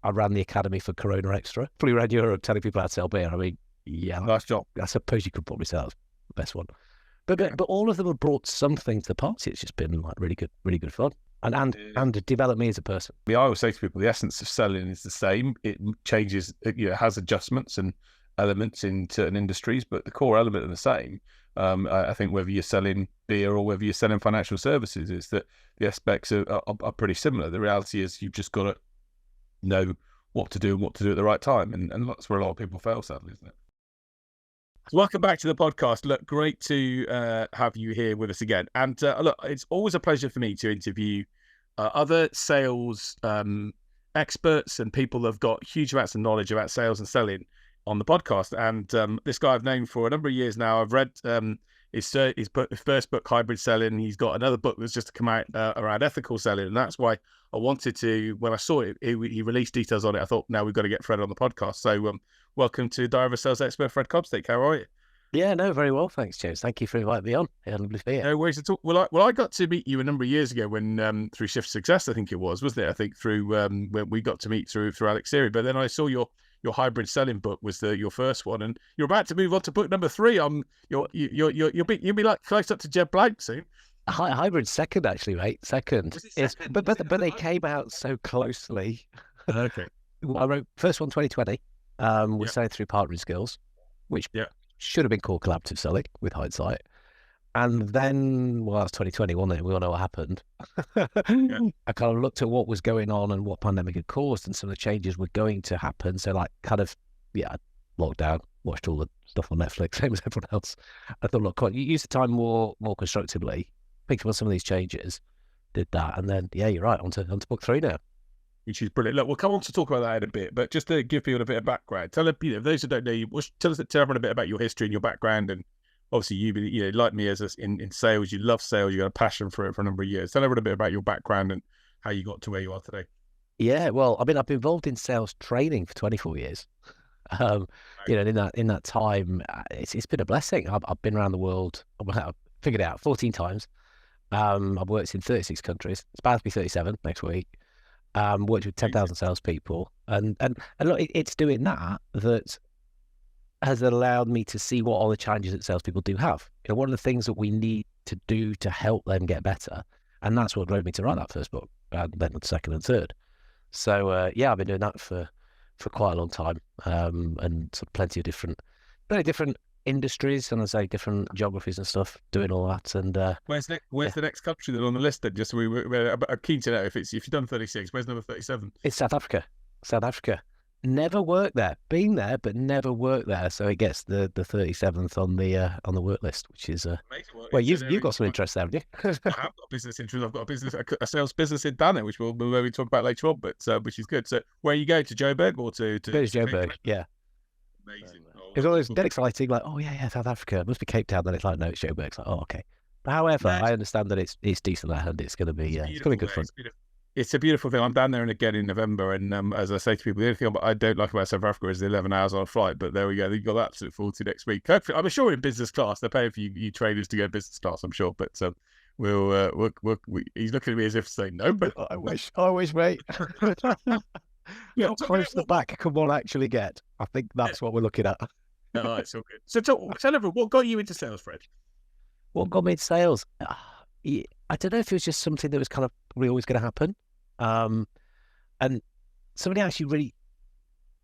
I ran the academy for Corona Extra. Flew around Europe telling people how to sell beer. I mean, yeah, Nice job. I suppose you could probably say that's the best one. But all of them have brought something to the party. It's just been like really good fun. And develop me as a person. I always say to people, the essence of selling is the same. It changes, it has adjustments and elements in certain industries, but the core element are the same. I think whether you're selling beer or whether you're selling financial services, is that the aspects are pretty similar. The reality is you've just got to know what to do and what to do at the right time. And that's where a lot of people fail, sadly, isn't it? Welcome back to the podcast. Look, great to have you here with us again. And look, it's always a pleasure for me to interview other sales experts and people that have got huge amounts of knowledge about sales and selling on the podcast. And this guy I've known for a number of years now. I've read his first book, Hybrid Selling. He's got another book that's just come out around ethical selling. And that's why I wanted to, when I saw it, he released details on it. I thought, now we've got to get Fred on the podcast. So welcome to Diary of a Sales Expert, Fred Copestake. How are you? Yeah, no, very well, thanks, James. Thank you for inviting me on. No worries at all. Well, I got to meet you a number of years ago when through Shift Success, I think it was, wasn't it? I think through when we got to meet through Alex Seary. But then I saw your hybrid selling book was your first one, and you're about to move on to book number 3. You'll be like close up to Jeb Blank soon. Hybrid second, actually, mate. Second. But they came out so closely. Okay. I wrote first one 2020. We're selling through partnering skills, which should have been called collaborative selling with hindsight. And then, well, that's 2020, wasn't it? We all know what happened. I kind of looked at what was going on and what pandemic had caused, and some of the changes were going to happen. So, like, kind of, lockdown, watched all the stuff on Netflix, same as everyone else. I thought, look, you use the time more constructively, picked up on some of these changes, did that, and then, you're right, on to book 3 now. Which is brilliant. Look, we'll come on to talk about that in a bit, but just to give people a bit of background, tell those who don't know you, tell everyone a bit about your history and your background. And obviously, you like me in sales, you love sales, you got a passion for it for a number of years. Tell everyone a bit about your background and how you got to where you are today. Yeah, well, I mean, I've been involved in sales training for 24 years. In that time, it's been a blessing. I've been around the world. I've figured it out 14 times. I've worked in 36 countries. It's about to be 37 next week. Worked with 10,000 salespeople, and look, it's doing that has allowed me to see what all the challenges that salespeople do have. What are the things that we need to do to help them get better, and that's what drove me to write that first book, and then the second and third. So I've been doing that for quite a long time, and sort of plenty of different industries, and I say different geographies and stuff, doing all that. And where's the next country that on the list then? Just so we're keen to know if you've done 36, where's number 37? It's South Africa. Never worked there, been there, but never worked there. So it gets the 37th on the work list, which is well, you've got some interest there, haven't you? I have got business interest. I've got a sales business in Dana, which we'll maybe talk about later on, but which is good. So where are you going, to Joburg or to Joburg? Yeah. Amazing. It's always dead exciting, like, oh yeah, South Africa. It must be Cape Town. Then it's like, no, it's Joburg. It's like, oh, okay. But however, I understand that it's decent there, and it's going to be good fun. It's a beautiful thing. I'm down there again in November, and as I say to people, the only thing I don't like about South Africa is the 11 hours on a flight. But there we go. You've got that to forward to next week. Hopefully, I'm sure in business class they're paying for you trainers to go business class. I'm sure, but he's looking at me as if saying no. But I wish, mate. How close to the back can one actually get? I think that's what we're looking at. No, it's all good. So tell everyone, what got you into sales, Fred? What got me into sales? I don't know if it was just something that was kind of probably always going to happen. And somebody actually really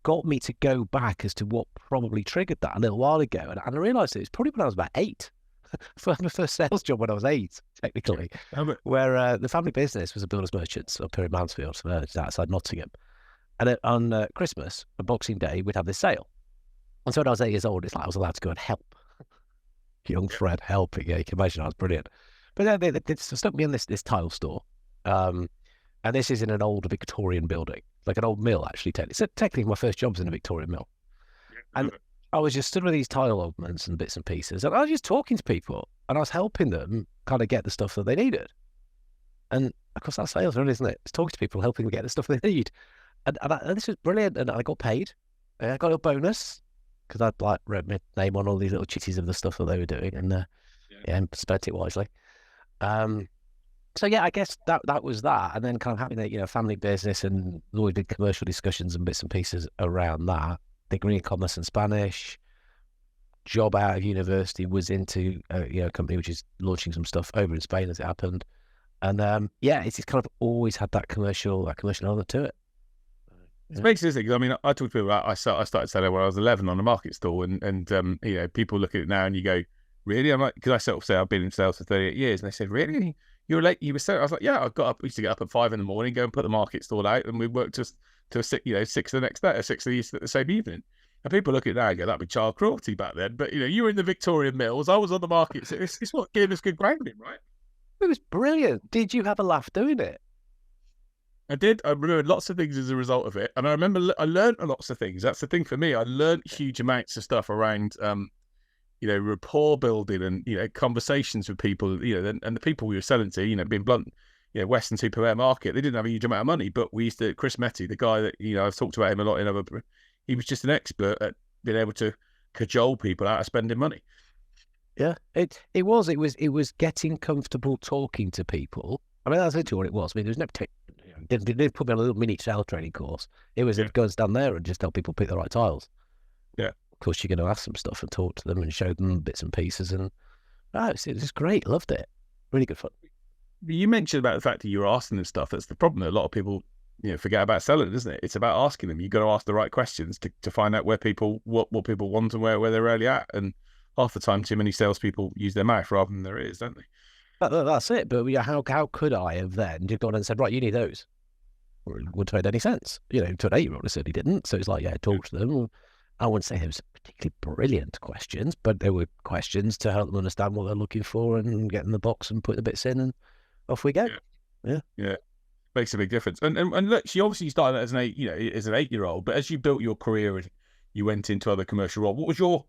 got me to go back as to what probably triggered that a little while ago. And I realised it was probably when I was about 8. For my first sales job when I was 8, technically, where the family business was a builder's merchants up here in Mansfield, just outside Nottingham. And on Christmas, on Boxing Day, we'd have this sale. And so when I was 8 years old, it's like I was allowed to go and help. Young Fred helping, you can imagine, I was brilliant. But they stuck me in this tile store. And this is in an old Victorian building, like an old mill, actually. So technically, my first job was in a Victorian mill. And I was just stood with these tile openings and bits and pieces, and I was just talking to people, and I was helping them kind of get the stuff that they needed. And of course, that's sales, really, isn't it? It's talking to people, helping them get the stuff they need. And this was brilliant, and I got paid. I got a bonus because I'd like wrote my name on all these little chitties of the stuff that they were doing, and spent it wisely. And So yeah, I guess that was that, and then kind of having a family business, and there's always been commercial discussions and bits and pieces around that. Degree in commerce and Spanish. Job out of university was into a company which is launching some stuff over in Spain as it happened, and yeah, it's kind of always had that commercial element to it. It's basically this thing. I mean, I talk to people about I started selling when I was 11 on a market stall, and people look at it now and you go, really? I'm like, because I sort of say I've been in sales for 38 years, and they said, really? You were late? You were selling? I was like, yeah, I got up. I used to get up at 5 a.m, go and put the market stall out, and we worked to 6 the next day, or 6 the same evening. And people look at it now and go, that'd be child cruelty back then. But you were in the Victorian Mills, I was on the market. So it's what gave us good grounding, right? It was brilliant. Did you have a laugh doing it? I did. I remembered lots of things as a result of it. And I remember I learned lots of things. That's the thing for me. I learned huge amounts of stuff around, rapport building and, conversations with people, and the people we were selling to, being blunt, Western Superware market, they didn't have a huge amount of money, but we used to, Chris Metty, the guy that, I've talked about him a lot in other, he was just an expert at being able to cajole people out of spending money. Yeah, it was getting comfortable talking to people. I mean, that's literally what it was. I mean, there was no they didn't put me on a little mini sales training course. It was go and stand there and just help people pick the right tiles. Yeah. Of course, you're going to ask them stuff and talk to them and show them bits and pieces. And it was great. Loved it. Really good fun. You mentioned about the fact that you were asking them stuff. That's the problem that a lot of people, forget about selling, isn't it? It's about asking them. You've got to ask the right questions to find out where people, what people want and where they're really at. And half the time, too many salespeople use their mouth rather than their ears, don't they? That's it. But how could I have then just gone and said, right, you need those? It wouldn't have made any sense. To an 8-year-old, I certainly didn't. So it's like, talk to them. I wouldn't say they were particularly brilliant questions, but they were questions to help them understand what they're looking for and get in the box and put the bits in, and off we go. Yeah. Makes a big difference. And look, she obviously started as an 8-year-old, but as you built your career and you went into other commercial roles, what was your,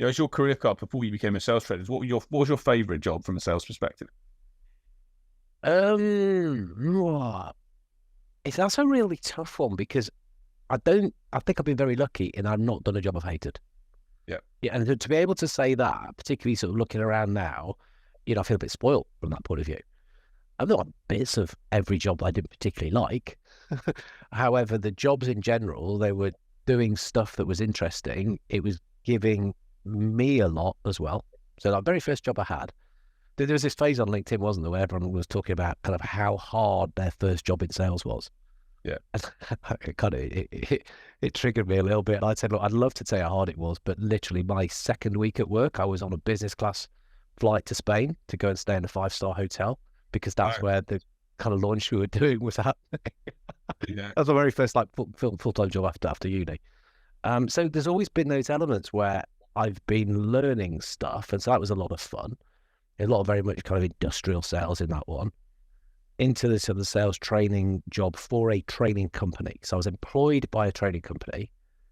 as your career path before you became a sales trader? What was your favorite job from a sales perspective? That's a really tough one, because I think I've been very lucky and I've not done a job I've hated. Yeah. And to be able to say that, particularly sort of looking around now, I feel a bit spoiled from that point of view. I've got bits of every job I didn't particularly like. However, the jobs in general, they were doing stuff that was interesting. It was giving me a lot as well. So that very first job I had, there was this phase on LinkedIn, wasn't there, where everyone was talking about kind of how hard their first job in sales was. Yeah. It triggered me a little bit. And I said, look, I'd love to tell you how hard it was, but literally my second week at work, I was on a business class flight to Spain to go and stay in a 5-star hotel, because that's where the kind of launch we were doing was happening. That was my very first full-time job after uni. So there's always been those elements where I've been learning stuff, and so that was a lot of fun. A lot of very much kind of industrial sales in that one. Into this other sales training job for a training company. So I was employed by a training company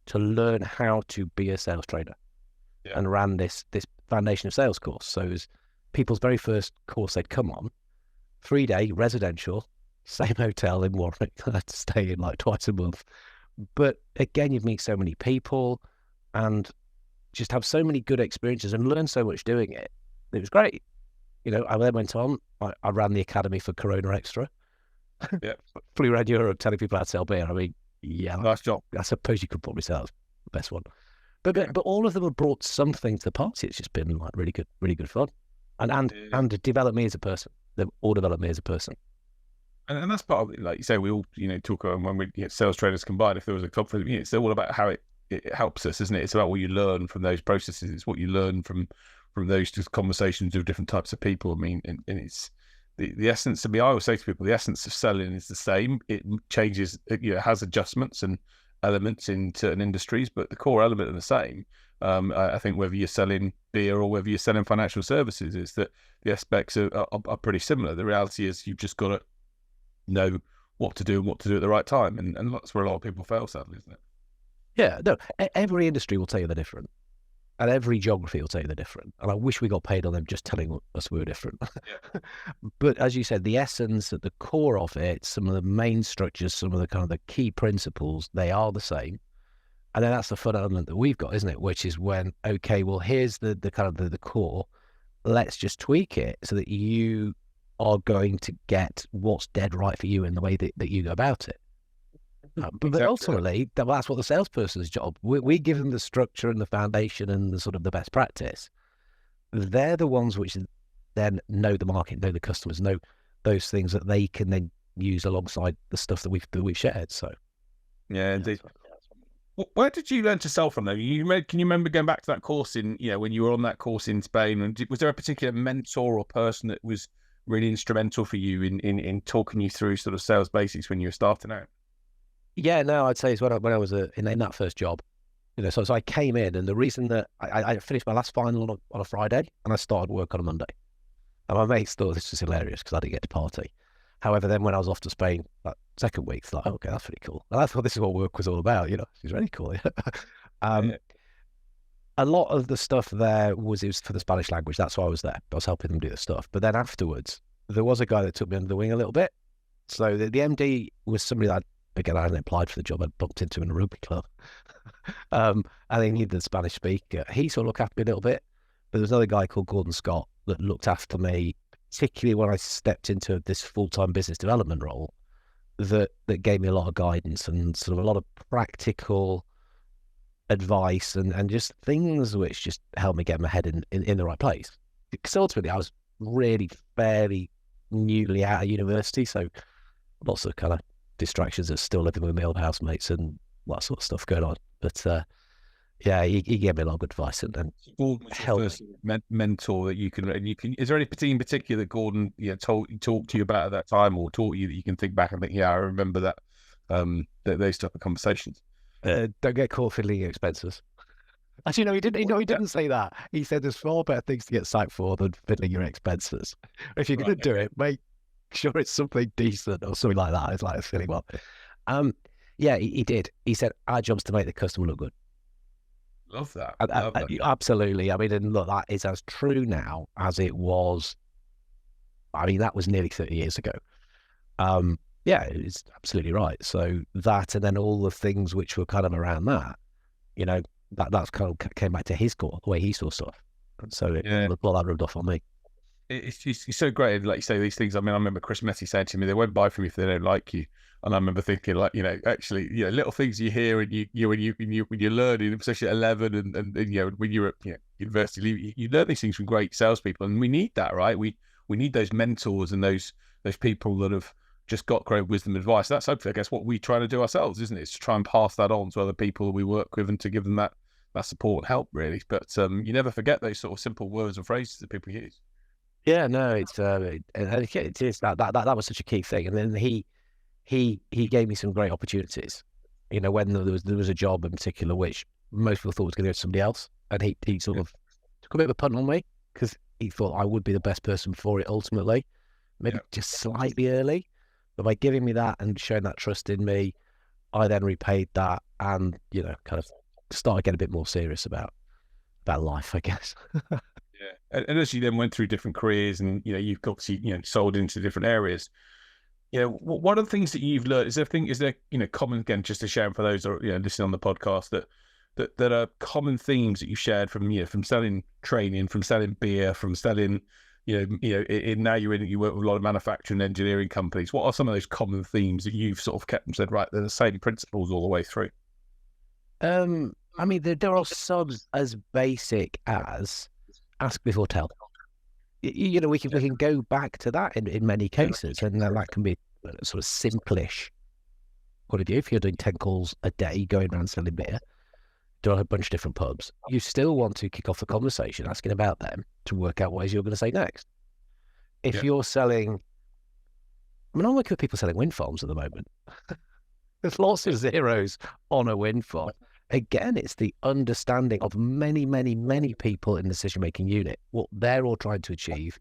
to learn how to be a sales trainer, and ran this foundation of sales course. So it was people's very first course they'd come on, 3-day residential, same hotel in Warwick. I had to stay in like twice a month. But again, you'd meet so many people and just have so many good experiences and learn so much doing it. It was great. I then went on. I ran the academy for Corona Extra. Yeah. Flew around Europe telling people how to sell beer. I mean, nice job. I suppose you could probably say that was the best one. But all of them have brought something to the party. It's just been like really good fun, and developed me as a person. They've all developed me as a person. And that's part of it. Like you say, we all talk when we get sales traders combined. If there was a club for them, it's all about how it helps us, isn't it? It's about what you learn from those processes. It's what you learn from those just conversations with different types of people. I mean, and it's the essence. I mean, I always say to people, the essence of selling is the same. It changes. It has adjustments and elements in certain industries, but the core element are the same. I think whether you're selling beer or whether you're selling financial services, is that the aspects are pretty similar. The reality is you've just got to know what to do and what to do at the right time, and that's where a lot of people fail, sadly, isn't it? Yeah, no. Every industry will tell you they're different. And every geography will tell you they're different. And I wish we got paid on them just telling us we were different. Yeah. But as you said, the essence at the core of it, some of the main structures, some of the kind of the key principles, they are the same. And then that's the fun element that we've got, isn't it? Which is when, okay, well, here's the kind of the core. Let's just tweak it so that you are going to get what's dead right for you in the way that you go about it. But ultimately, that's what the salesperson's job. We give them the structure and the foundation and the sort of the best practice. They're the ones which then know the market, know the customers, know those things that they can then use alongside the stuff that we've shared. So, yeah, indeed. Where did you learn to sell from, though? Can you remember going back to that course in, when you were on that course in Spain? And was there a particular mentor or person that was really instrumental for you in talking you through sort of sales basics when you were starting out? Yeah, no, I'd say it's when I was in that first job. So I came in, and the reason that I finished my last final on a Friday, and I started work on a Monday. And my mates thought this was hilarious because I didn't get to party. However, then when I was off to Spain, that second week, it's like, okay, that's pretty cool. And I thought this is what work was all about, It's really cool. A lot of the stuff there it was for the Spanish language. That's why I was there. I was helping them do the stuff. But then afterwards, there was a guy that took me under the wing a little bit. So the MD was somebody that, again, I hadn't applied for the job. I'd bumped into in a rugby club. And he needed a Spanish speaker. He sort of looked after me a little bit. But there was another guy called Gordon Scott that looked after me, particularly when I stepped into this full-time business development role, that gave me a lot of guidance and sort of a lot of practical advice and just things which just helped me get my head in the right place. Because ultimately, I was really fairly newly out of university, so lots of kind of distractions of still living with my old housemates and that sort of stuff going on. But yeah, he gave me a lot of good advice and Gordon was your first mentor that you can. Is there any in particular that Gordon talked to you about at that time, or taught you that you can think back and think, yeah, I remember that those type of conversations? Don't get caught fiddling your expenses. Actually, no, he didn't. He didn't say that. He said there's far better things to get sacked for than fiddling your expenses. If you're going to do it, make sure it's something decent or something like that. It's like a silly one. Yeah, he did. He said our job's to make the customer look good. Love that. Absolutely. I mean, and look, that is as true now as it was. I mean, that was nearly 30 years ago. Yeah, it's absolutely right. So that, and then all the things which were kind of around that, that's kind of came back to his core, the way he saw stuff. And so that rubbed off on me. It's so great. Like you say, these things, I mean, I remember Chris Messi saying to me, they won't buy from you if they don't like you. And I remember thinking, like, actually, little things you hear and when you're learning, especially at 11 and when you're at university, you learn these things from great salespeople, and we need that, right? We need those mentors and those people that have just got great wisdom and advice. That's hopefully, I guess, what we try to do ourselves, isn't it? It's to try and pass that on to other people we work with and to give them that support and help, really. But you never forget those sort of simple words and phrases that people use. Yeah, no, it is that was such a key thing. And then he gave me some great opportunities. When there was a job in particular which most people thought was going to go to somebody else, and he sort of took a bit of a punt on me because he thought I would be the best person for it ultimately, maybe just slightly early. But by giving me that and showing that trust in me, I then repaid that and kind of started getting a bit more serious about life, I guess. Yeah, and as you then went through different careers, and you've obviously sold into different areas. What are the things that you've learned? Is there common, again, just to share for those that are listening on the podcast, that are common themes that you shared from selling training, from selling beer, from selling now you work with a lot of manufacturing and engineering companies. What are some of those common themes that you've sort of kept and said, right, they're the same principles all the way through? I mean, there are subs as basic as ask before tell. We can go back to that in many cases, and that can be sort of simplish point of view. If you're doing 10 calls a day, going around selling beer, doing a bunch of different pubs, you still want to kick off the conversation, asking about them to work out what it is you're going to say next. If you're selling, I mean, I'm working with people selling wind farms at the moment. There's lots of zeros on a wind farm. Again, it's the understanding of many, many, many people in the decision-making unit, what they're all trying to achieve,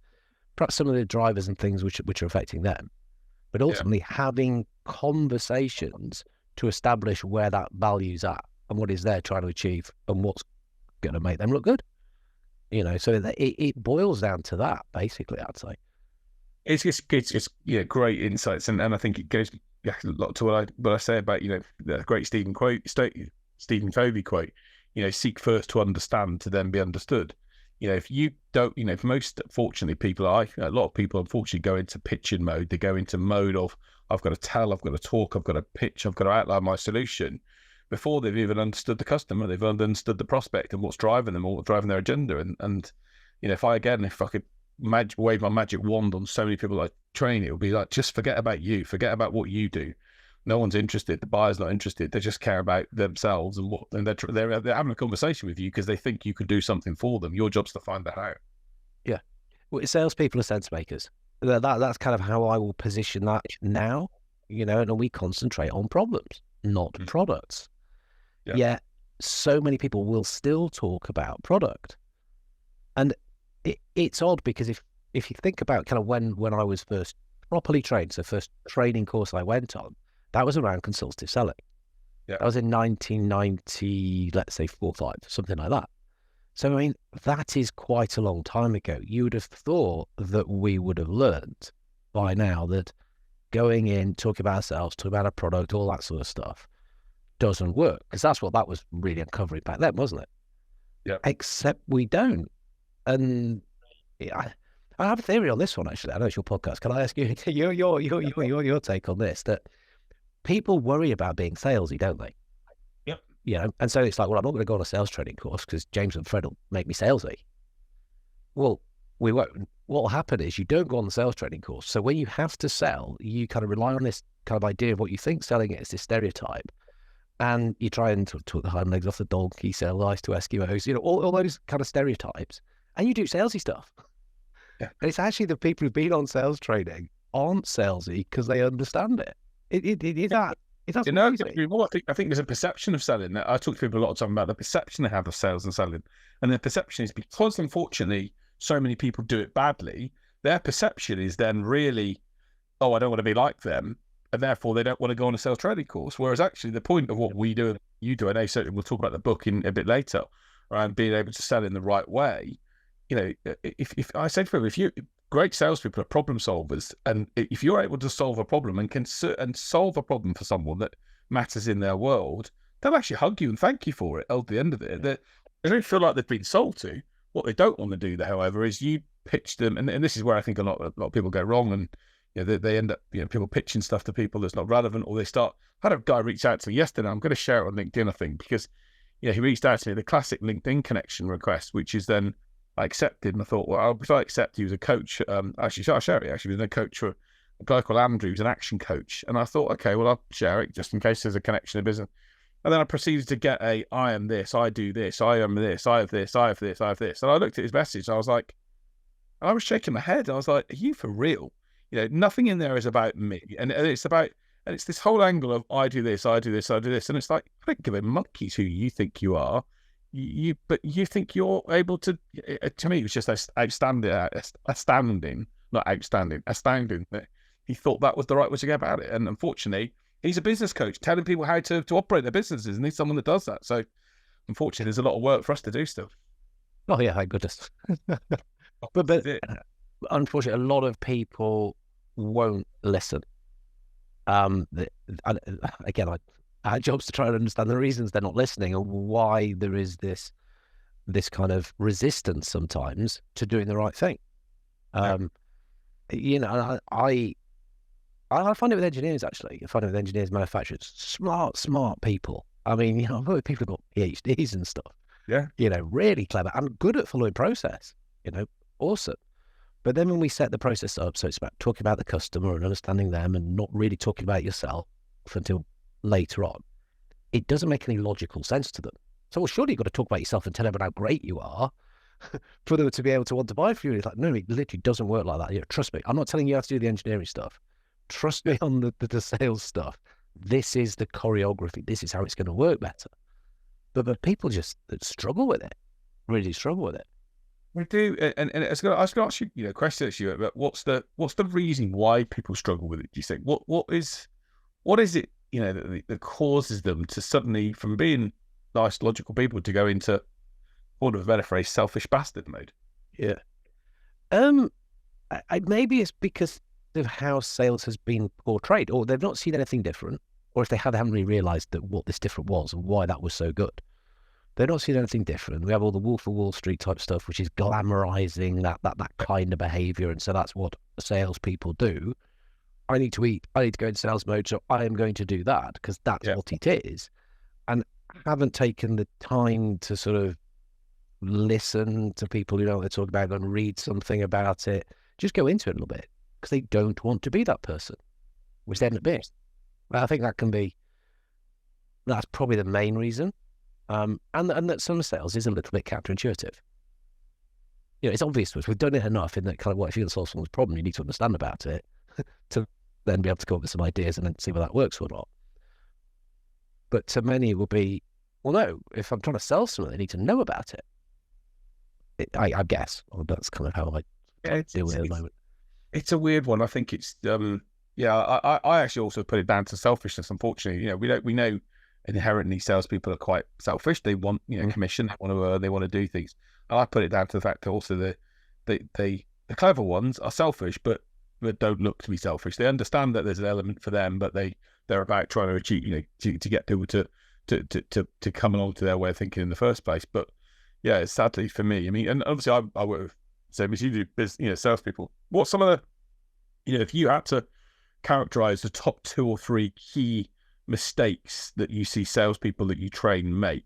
perhaps some of the drivers and things which are affecting them, but ultimately having conversations to establish where that value's at and what is they're trying to achieve and what's going to make them look good. So it boils down to that, basically, I'd say. It's great insights, and I think it goes a lot to what I say about the great Stephen Covey quote, seek first to understand to then be understood. If you don't, for most, fortunately, a lot of people unfortunately go into pitching mode. They go into mode of, I've got to tell, I've got to talk, I've got to pitch, I've got to outline my solution before they've even understood the customer, they've understood the prospect and what's driving them, or what's driving their agenda. And if I could wave my magic wand on so many people I train, it would be like, just forget about you, forget about what you do. No one's interested. The buyer's not interested. They just care about themselves and they're having a conversation with you because they think you could do something for them. Your job's to find that out. Yeah. Well, salespeople are sense makers. That's kind of how I will position that now, and we concentrate on problems, not products. Yeah. Yet so many people will still talk about product. And it's odd because if you think about kind of when I was first properly trained, so first training course I went on, that was around consultative selling. Yeah. That was in 1990, let's say 4 or 5, something like that. So, I mean, that is quite a long time ago. You would have thought that we would have learned by now that going in, talking about ourselves, talking about a product, all that sort of stuff doesn't work. Because that's what that was really uncovering back then, wasn't it? Yeah. Except we don't. And I have a theory on this one, actually. I know it's your podcast. Can I ask you your take on this? That people worry about being salesy, don't they? Yep. And so it's like, well, I'm not going to go on a sales training course because James and Fred will make me salesy. Well, we won't. What will happen is you don't go on the sales training course. So when you have to sell, you kind of rely on this kind of idea of what you think selling is, this stereotype. And you try and talk the hind legs off the donkey, sell lies to Eskimos, all those kind of stereotypes. And you do salesy stuff. Yeah. And it's actually the people who've been on sales training aren't salesy because they understand it. Is that I think there's a perception of selling. I talk to people a lot of time about the perception they have of sales and selling. And their perception is, because unfortunately so many people do it badly, their perception is then really, oh, I don't want to be like them. And therefore they don't want to go on a sales training course. Whereas actually the point of what we do and you do, and we'll talk about the book in a bit later, around being able to sell in the right way. If I say to people, great salespeople are problem solvers, and if you're able to solve a problem and can solve a problem for someone that matters in their world, they'll actually hug you and thank you for it at the end of it. They don't feel like they've been sold to. What they don't want to do, however, is you pitch them, and this is where I think a lot of people go wrong, and they end up, people pitching stuff to people that's not relevant, or they start. I had a guy reach out to me yesterday. I'm going to share it on LinkedIn, I think, because he reached out to me, the classic LinkedIn connection request, which is then I accepted, and I thought, well, if I accept you as a coach, actually, I'll share it. Actually, was a coach for a guy called Andrew, who's an action coach, and I thought, okay, well, I'll share it just in case there's a connection in business. And then I proceeded to get I am this, I do this, I am this, I have this, I have this, I have this. And I looked at his message, and I was shaking my head. I was like, are you for real? Nothing in there is about me, and it's this whole angle of I do this, I do this, I do this, and it's like, I don't give a monkey's who you think you are. But you think you're able to? To me, it was just astounding that he thought that was the right way to go about it. And unfortunately, he's a business coach telling people how to operate their businesses, and he's someone that does that. So, unfortunately, there's a lot of work for us to do still. Oh yeah, thank goodness. but unfortunately, a lot of people won't listen. Again, our job's to try and understand the reasons they're not listening and why there is this kind of resistance sometimes to doing the right thing. I find it with engineers, actually. I find it with engineers, manufacturers, smart people. I mean, people who've got PhDs and stuff. Yeah. Really clever and good at following process. Awesome. But then when we set the process up, so it's about talking about the customer and understanding them and not really talking about yourself until later on, it doesn't make any logical sense to them. So, well, surely you've got to talk about yourself and tell everyone how great you are for them to be able to want to buy from you. It's like, no, it literally doesn't work like that. Trust me. I'm not telling you how to do the engineering stuff. Trust me on the sales stuff. This is the choreography. This is how it's going to work better. But people just struggle with it, really struggle with it. We do, and I was going to ask you, question to you about what's the reason why people struggle with it? Do you think what is it, that causes them to suddenly, from being nice, logical people, to go into, for want of a better phrase, selfish bastard mode? Yeah. Maybe it's because of how sales has been portrayed, or they've not seen anything different, or if they have, they haven't really realised that what this different was and why that was so good. They're not seeing anything different. We have all the Wolf of Wall Street type stuff, which is glamorizing that kind of behavior. And so that's what salespeople do. I need to eat. I need to go into sales mode. So I am going to do that because that's what it is. And haven't taken the time to sort of listen to people who know what they're talking about and read something about it. Just go into it a little bit because they don't want to be that person, which they end up being. I think that's probably the main reason. And that some sales is a little bit counterintuitive. It's obvious to us. We've done it enough in that kind of, if you're going to solve someone's problem, you need to understand about it to then be able to come up with some ideas and then see whether that works or not. But to many, it will be, well, no, if I'm trying to sell something, I need to know about it. I guess. Well, that's kind of how I deal with it at the moment. It's a weird one. I think it's, I actually also put it down to selfishness, unfortunately. We know inherently salespeople are quite selfish. They want, commission, they want to earn, they want to do things. And I put it down to the fact that also the clever ones are selfish, but don't look to be selfish. They understand that there's an element for them, but they're about trying to achieve, to get people to come along to their way of thinking in the first place. But yeah, it's sadly for me. I mean, and obviously I work with, same as you do, business, salespeople. What's some of the, if you had to characterize the top 2 or 3 key mistakes that you see salespeople that you train make,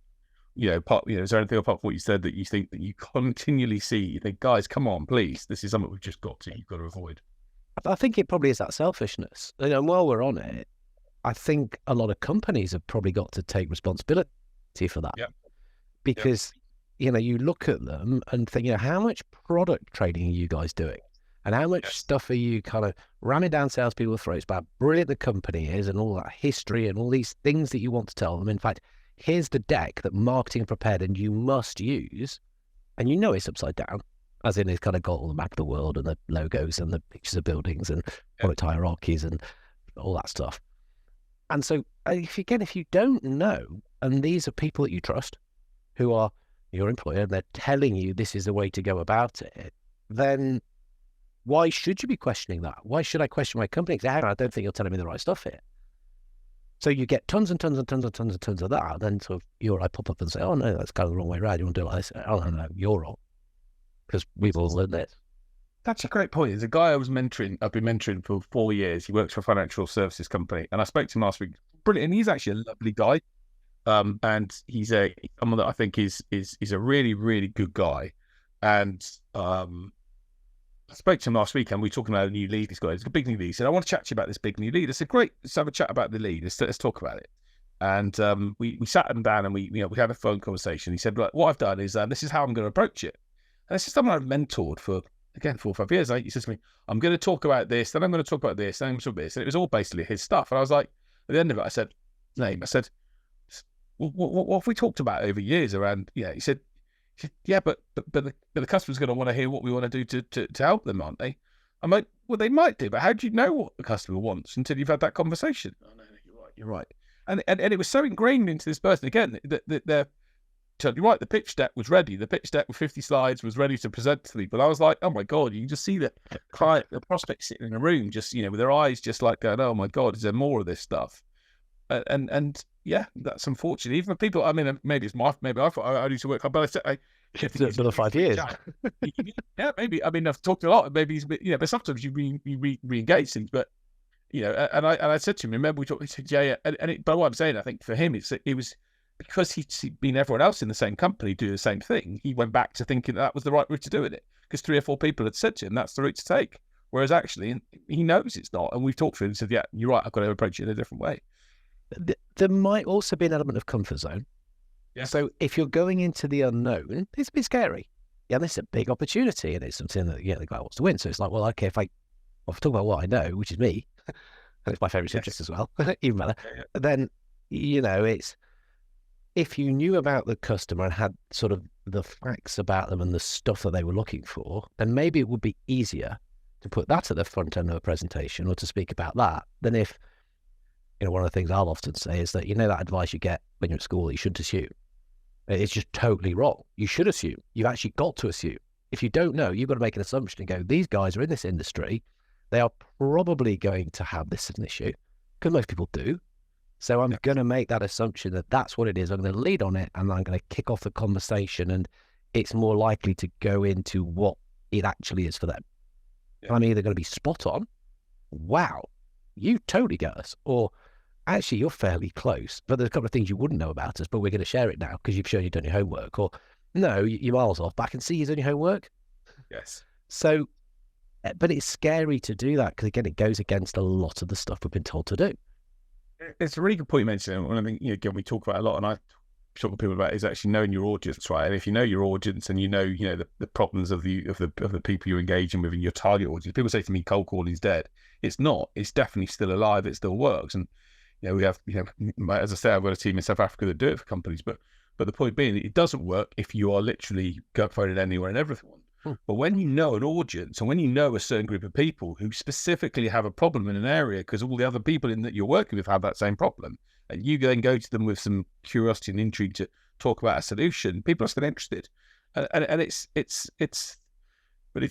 is there anything apart from what you said that you think that you continually see? You think, guys, come on, please, this is something you've got to avoid. I think it probably is that selfishness. And while we're on it, I think a lot of companies have probably got to take responsibility for that. Because, you look at them and think, how much product training are you guys doing? And how much stuff are you kind of ramming down salespeople's throats about how brilliant the company is and all that history and all these things that you want to tell them? In fact, here's the deck that marketing prepared and you must use. And it's upside down, as in it's kind of got all the map of the world and the logos and the pictures of buildings and product hierarchies and all that stuff. And so if you don't know, and these are people that you trust, who are your employer, and they're telling you this is the way to go about it, then why should you be questioning that? Why should I question my company? Because I don't think you're telling me the right stuff here. So you get tons and tons and tons and tons and tons of that. And then sort of you or I pop up and say, oh no, that's kind of the wrong way around. You want to do it like this? Oh no, you're wrong. Because we've all learned this. That's a great point. There's a guy I've been mentoring for 4 years. He works for a financial services company. And I spoke to him last week. Brilliant. And he's actually a lovely guy. And he's someone that I think is a really, really good guy. And I spoke to him last week and we were talking about a new lead he's got. It's a big new lead. He said, I want to chat to you about this big new lead. I said, great, let's have a chat about the lead. Let's talk about it. And we sat him down and we had a phone conversation. He said, right, what I've done is this is how I'm going to approach it. And this is someone I've mentored for, again, 4 or 5 years. He says to me, I'm going to talk about this, then I'm going to talk about this, then I'm going to talk about this. And it was all basically his stuff. And I was like, at the end of it, I said, what have we talked about over years around, he said, yeah, but the customer's going to want to hear what we want to do to help them, aren't they? I'm like, well, they might do, but how do you know what the customer wants until you've had that conversation? Oh, no, you're right. And it was so ingrained into this person, again, that they're totally right. The pitch deck was ready. The pitch deck with 50 slides was ready to present to people. I was like, oh my God, you can just see the client, the prospect sitting in a room, just, with their eyes just like going, oh my God, is there more of this stuff? And yeah, that's unfortunate. Even for people, I mean, maybe I thought I used to work hard, but it's another 5 years. Yeah, maybe. I mean, I've talked a lot. Maybe, but sometimes you re-engage things. But and I said to him, remember we talked? He said, yeah. But what I'm saying, I think for him, it was because he'd been everyone else in the same company do the same thing. He went back to thinking that was the right route to do it because 3 or 4 people had said to him that's the route to take. Whereas actually, he knows it's not. And we've talked to him and said, yeah, you're right. I've got to approach it in a different way. There might also be an element of comfort zone. Yeah. So if you're going into the unknown, it's a bit scary. Yeah, this is a big opportunity, and it's something that the guy wants to win. So it's like, well, okay, if I talk about what I know, which is me, and it's my favorite subject as well, even better. Yeah. Then it's if you knew about the customer and had sort of the facts about them and the stuff that they were looking for, then maybe it would be easier to put that at the front end of a presentation or to speak about that than if. One of the things I'll often say is that, that advice you get when you're at school, that you shouldn't assume. It's just totally wrong. You should assume. You've actually got to assume. If you don't know, you've got to make an assumption and go, these guys are in this industry. They are probably going to have this as an issue, because most people do. So I'm going to make that assumption that that's what it is. I'm going to lead on it, and I'm going to kick off the conversation, and it's more likely to go into what it actually is for them. Yeah. I'm either going to be spot on, wow, you totally get us, or actually you're fairly close, but there's a couple of things you wouldn't know about us, but we're going to share it now because you've shown you've done your homework, or no, you're miles off, but I can see you've done your homework. Yes. So, but it's scary to do that because, again, it goes against a lot of the stuff we've been told to do. It's a really good point you mentioned. And I think, again, we talk about a lot, and I talk to people about is actually knowing your audience, right? And if you know your audience and you know the problems of the people you're engaging with in your target audience, people say to me, cold calling is dead. It's not. It's definitely still alive. It still works. And we have, as I say, I've got a team in South Africa that do it for companies, but the point being, it doesn't work if you are literally phoning anywhere and everything. But when you know an audience, and when you know a certain group of people who specifically have a problem in an area because all the other people that you're working with have that same problem, and you then go to them with some curiosity and intrigue to talk about a solution, people are still interested. And it's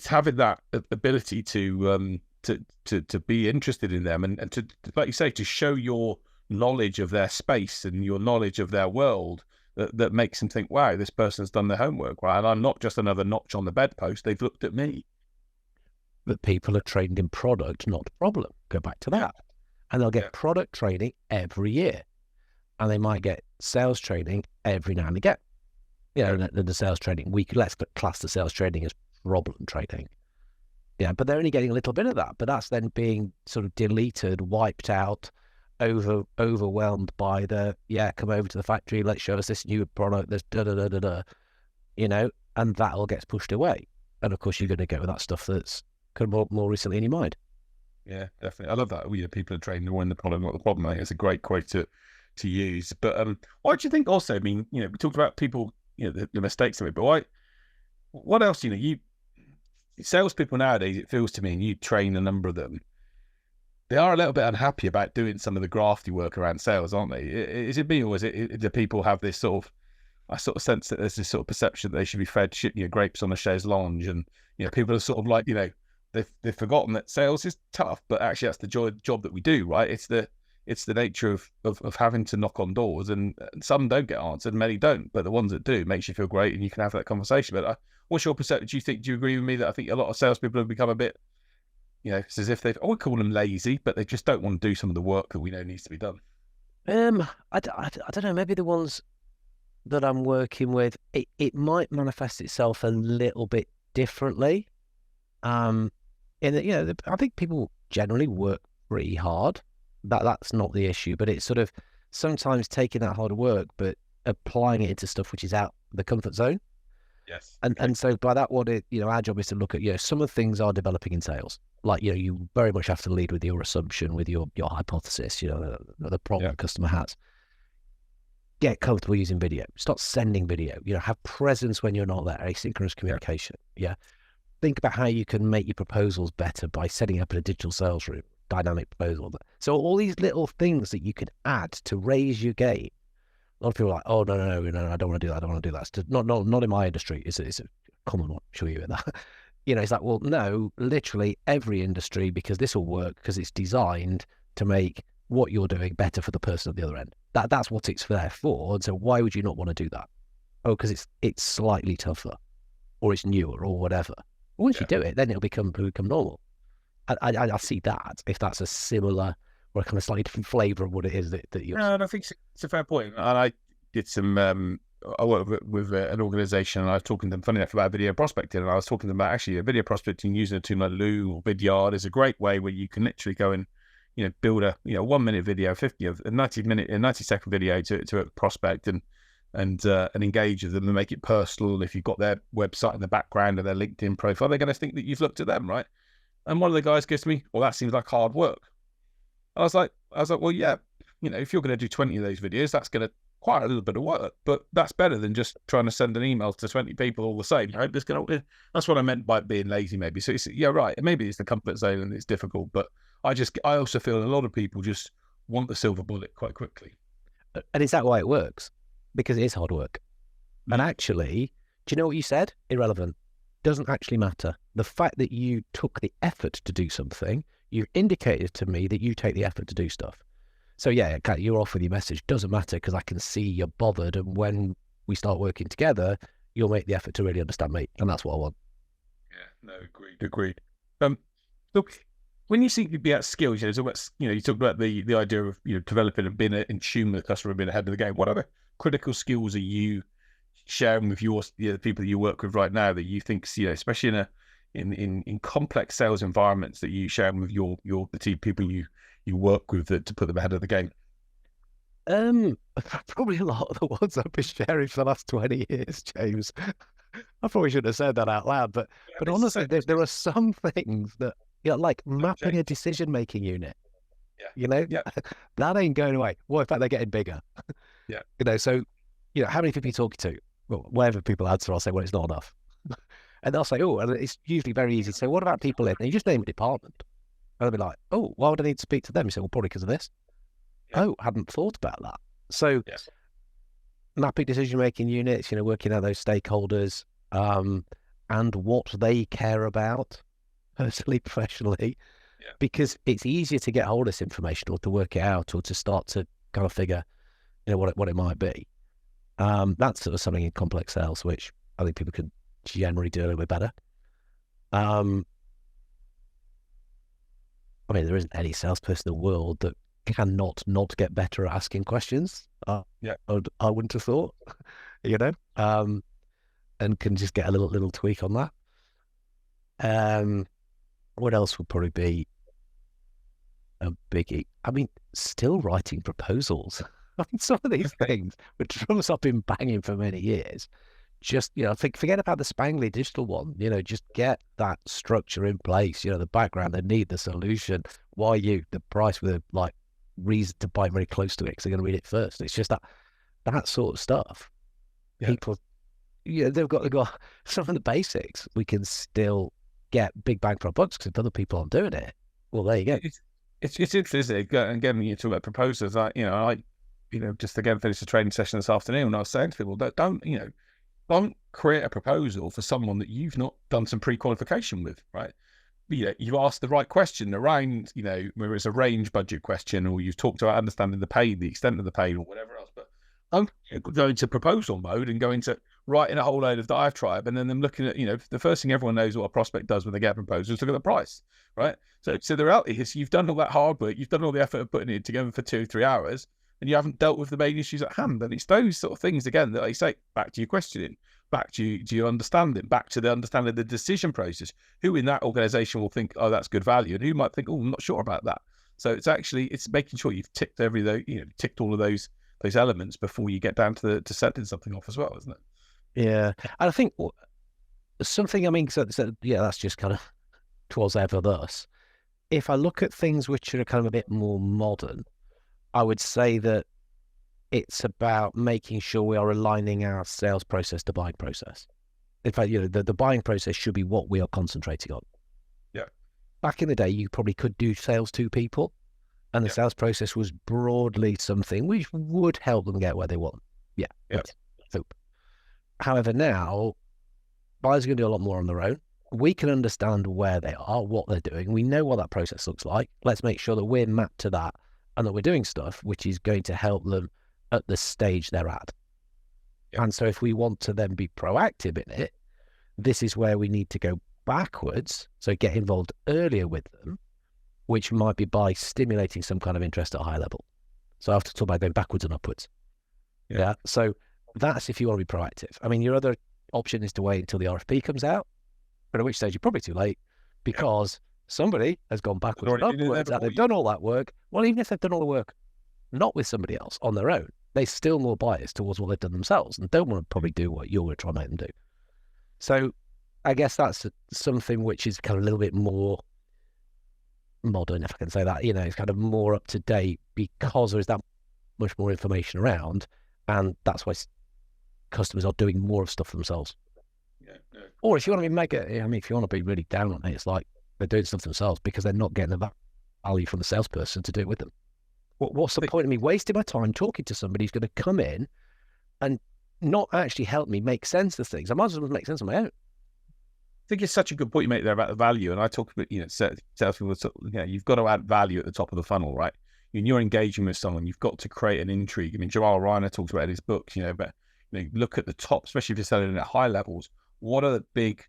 having that ability to be interested in them, and to, like you say, to show your knowledge of their space and your knowledge of their world that makes them think, wow, this person's done their homework, right? And I'm not just another notch on the bedpost. They've looked at me. But people are trained in product, not problem. Go back to that. Yeah. And they'll get product training every year. And they might get sales training every now and again. The sales training, let's class the sales training as problem training. Yeah, but they're only getting a little bit of that. But that's then being sort of deleted, wiped out, overwhelmed by come over to the factory, let's show us this new product, there's and that all gets pushed away. And of course, you're going to go with that stuff that's kind of more recently in your mind. Yeah, definitely. I love that. People are trained to win the problem, not the problem. I think it's a great quote to use. But why do you think also, we talked about people, the mistakes of it, but what else, salespeople nowadays, it feels to me, and you train a number of them, they are a little bit unhappy about doing some of the grafty work around sales, aren't they? Is it me, or do people have this I sort of sense that there's this sort of perception that they should be fed grapes on a chaise lounge, and people are sort of like, they've forgotten that sales is tough, but actually that's the job that we do, right? It's the nature of having to knock on doors, and some don't get answered, many don't, but the ones that do makes you feel great, and you can have that conversation. But what's your perception? Do you agree with me that I think a lot of salespeople have become a bit, it's as if I would call them lazy, but they just don't want to do some of the work that we know needs to be done? I don't know. Maybe the ones that I'm working with, it might manifest itself a little bit differently. In that, I think people generally work pretty hard. That's not the issue, but it's sort of sometimes taking that hard work, but applying it into stuff which is out the comfort zone. Yes. And so by that, our job is to look at, some of the things are developing in sales. Like, you very much have to lead with your assumption, with your hypothesis, the problem the customer has. Get comfortable using video. Start sending video. Have presence when you're not there. Asynchronous communication. Yeah. Think about how you can make your proposals better by setting up in a digital sales room, dynamic proposal. So all these little things that you can add to raise your game. A lot of people are like, oh, no, I don't want to do that. I don't want to do that. It's not in my industry. It's a common one. I'm sure you hear that. It's like, well, no, literally every industry, because this will work because it's designed to make what you're doing better for the person at the other end. That's what it's there for. And so why would you not want to do that? Oh, because it's slightly tougher, or it's newer, or whatever. Once you do it, then it'll become normal. I see that, if that's a similar or a kind of slightly different flavour of what it is that you're... No, and I think it's a fair point. And I did some... I work with an organisation, and I was talking to them, funny enough, about video prospecting, and I was talking to them about actually video prospecting using a tool like Loo or Vidyard is a great way where you can literally go and build a 1 minute video, a 90-second video to a prospect and engage with them and make it personal. And if you've got their website in the background or their LinkedIn profile, they're going to think that you've looked at them, right? And one of the guys gives me, well, that seems like hard work. I was like, well, yeah, if you're going to do 20 of those videos, that's going to quite a little bit of work, but that's better than just trying to send an email to 20 people all the same. Right? That's what I meant by being lazy, maybe. So right. Maybe it's the comfort zone and it's difficult, but I also feel a lot of people just want the silver bullet quite quickly. And is that why it works? Because it is hard work. And actually, do you know what you said? Irrelevant. Doesn't actually matter. The fact that you took the effort to do something, you indicated to me that you take the effort to do stuff. So yeah, okay, you're off with your message. Doesn't matter because I can see you're bothered, and when we start working together, you'll make the effort to really understand me, and that's what I want. Yeah, no, agreed. Look, when you think you'd be at skills, you talk about the idea of developing and being in tune with the customer, being ahead of the game. What other critical skills are you sharing with the people that you work with right now that you think, especially in complex sales environments, that you share with the team people you work with to put them ahead of the game? Probably a lot of the ones I've been sharing for the last 20 years, James. I probably shouldn't have said that out loud, but honestly, there are some things that, like mapping a decision-making unit, Yeah. that ain't going away. Well, in fact, they're getting bigger. Yeah. So, how many people are you talking to? Well, whatever people answer, I'll say, well, it's not enough. And they'll say, oh, and it's usually very easy to say, what about people in? And you just name a department. And they'll be like, oh, why would I need to speak to them? You say, well, probably because of this. Yeah. Oh, hadn't thought about that. So mapping decision-making units, working out those stakeholders, and what they care about personally, professionally, because it's easier to get hold of this information or to work it out or to start to kind of figure, what it might be. That's sort of something in complex sales, which I think people can generally do a little bit better. I mean, there isn't any salesperson in the world that cannot not get better at asking questions. I wouldn't have thought, and can just get a little tweak on that. What else would probably be a biggie? I mean, still writing proposals. I mean, some of these things, with drums I've been banging for many years, just, forget about the spangly digital one, just get that structure in place, the background, the need, the solution, why the price with a reason to buy very close to it because they're going to read it first. It's just that sort of stuff. People, they've got some of the basics. We can still get big bang for our bucks because if other people aren't doing it, well, there you go. It's interesting, isn't it? Again, you talk about proposals. I just again finished a training session this afternoon, and I was saying to people that don't create a proposal for someone that you've not done some pre-qualification with, right? You've asked the right question around, whether it's a range budget question or you've talked about understanding the pain, the extent of the pain or whatever else. But I'm going to proposal mode and going to writing a whole load of diatribe and then them looking at, the first thing everyone knows what a prospect does when they get a proposal is look at the price, right? So the reality is you've done all that hard work, you've done all the effort of putting it together for 2 or 3 hours, and you haven't dealt with the main issues at hand. And it's those sort of things, again, that I say, back to your questioning, back to your understanding, back to the understanding of the decision process. Who in that organization will think, oh, that's good value, and who might think, oh, I'm not sure about that. So it's making sure you've ticked ticked all of those elements before you get down to setting something off as well, isn't it? Yeah. And I think something, so that's just kind of twas ever thus. If I look at things which are kind of a bit more modern, I would say that it's about making sure we are aligning our sales process to buying process. In fact, the buying process should be what we are concentrating on. Yeah. Back in the day, you probably could do sales to people, and the sales process was broadly something which would help them get where they want. Yeah. So, however, now buyers are going to do a lot more on their own. We can understand where they are, what they're doing. We know what that process looks like. Let's make sure that we're mapped to that and that we're doing stuff which is going to help them at the stage they're at. Yeah. And so if we want to then be proactive in it, this is where we need to go backwards. So get involved earlier with them, which might be by stimulating some kind of interest at a high level. So I have to talk about going backwards and upwards. Yeah. So that's if you want to be proactive. I mean, your other option is to wait until the RFP comes out, but at which stage you're probably too late because somebody has gone backwards and upwards and they've done all that work. Well, even if they've done all the work, not with somebody else on their own, they're still more biased towards what they've done themselves and don't want to probably do what you're going to try and make them do. So I guess that's something which is kind of a little bit more modern, if I can say that, it's kind of more up to date because there is that much more information around, and that's why customers are doing more of stuff themselves. Yeah. Or if you want to if you want to be really down on it, it's like they're doing stuff themselves because they're not getting the value from the salesperson to do it with them. What's the point of me wasting my time talking to somebody who's going to come in and not actually help me make sense of things? I might as well make sense of my own. I think it's such a good point you make there about the value. And I talk about, salespeople, you've got to add value at the top of the funnel, right? when you're engaging with someone, you've got to create an intrigue. I mean, Jamal Reiner talks about in his books, but look at the top, especially if you're selling at high levels. What are the big,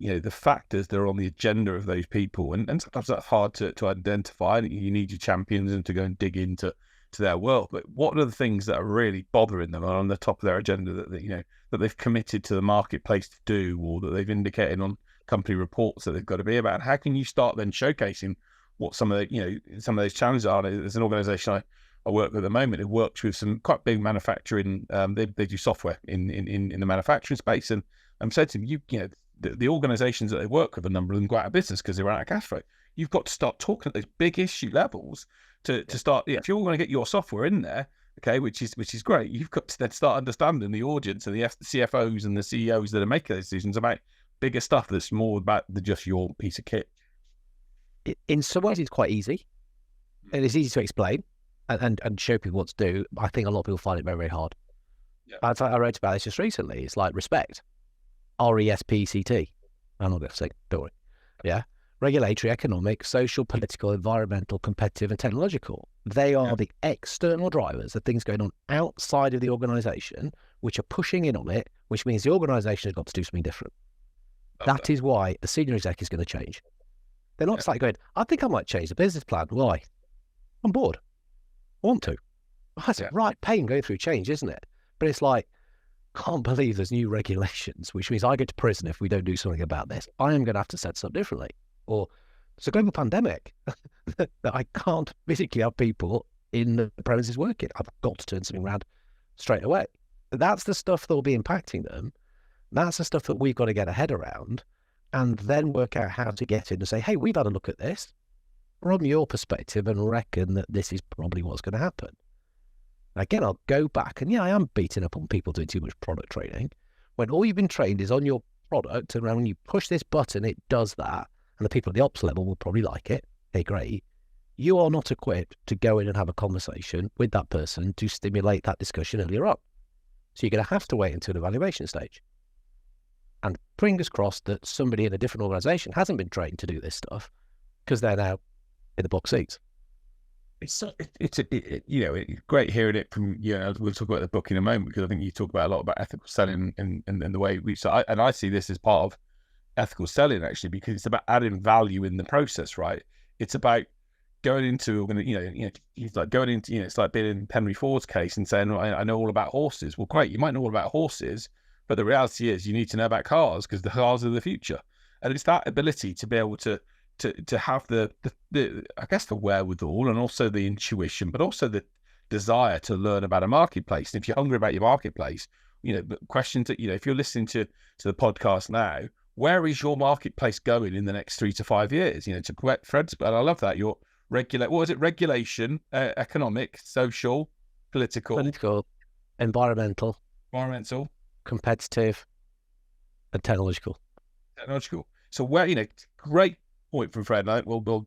the factors that are on the agenda of those people? And sometimes that's hard to identify. You need your champions and to go and dig into their world. But what are the things that are really bothering them on the top of their agenda that they've committed to the marketplace to do, or that they've indicated on company reports that they've got to be about? And how can you start then showcasing what some of those challenges are? There's an organization I work with at the moment who works with some quite big manufacturing. They do software in the manufacturing space, and I'm saying to them, the organizations that they work with, a number of them go out of business because they're out of cash flow. You've got to start talking at those big issue levels to start. If you're going to get your software in there, okay, which is great, you've got to then start understanding the audience and the CFOs and the CEOs that are making those decisions about bigger stuff that's more about just your piece of kit. In some ways, it's quite easy, and it's easy to explain and show people what to do. I think a lot of people find it very, very hard. Yeah. In fact, I wrote about this just recently. It's like respect, RESPCT. I'm not going to say, don't worry. Yeah. Regulatory, economic, social, political, environmental, competitive, and technological. They are the external drivers of things going on outside of the organization, which are pushing in on it, which means the organization has got to do something different. That is why the senior exec is going to change. They're not like going, I think I might change the business plan. Why? I'm bored. I want to. That's a right pain going through change, isn't it? But it's like, can't believe there's new regulations, which means I go to prison if we don't do something about this. I am going to have to set this up differently. Or it's a global pandemic that I can't physically have people in the premises working. I've got to turn something around straight away. That's the stuff that will be impacting them. That's the stuff that we've got to get a head around and then work out how to get in and say, hey, we've had a look at this from your perspective and reckon that this is probably what's going to happen. Again, I'll go back and I am beating up on people doing too much product training when all you've been trained is on your product, and when you push this button, it does that. And the people at the ops level will probably like it. Okay, great. You are not equipped to go in and have a conversation with that person to stimulate that discussion earlier on. So you're going to have to wait until the evaluation stage. And fingers crossed that somebody in a different organization hasn't been trained to do this stuff because they're now in the box seats. It's great hearing it from you. We'll talk about the book in a moment, because I think you talk about a lot about ethical selling and the way we. I see this as part of ethical selling, actually, because it's about adding value in the process, right? It's about going into, it's like going into, it's like being in Henry Ford's case and saying, I know all about horses. Well, great, you might know all about horses, but the reality is you need to know about cars, because the cars are the future. And it's that ability to be able to have the I guess the wherewithal, and also the intuition, but also the desire to learn about a marketplace. And if you're hungry about your marketplace, questions that, if you're listening to the podcast now, where is your marketplace going in the next 3 to 5 years? To Fred's, and I love that, your regulation, economic, social, political, environmental, competitive, and technological. So where, great point from Fred. That'll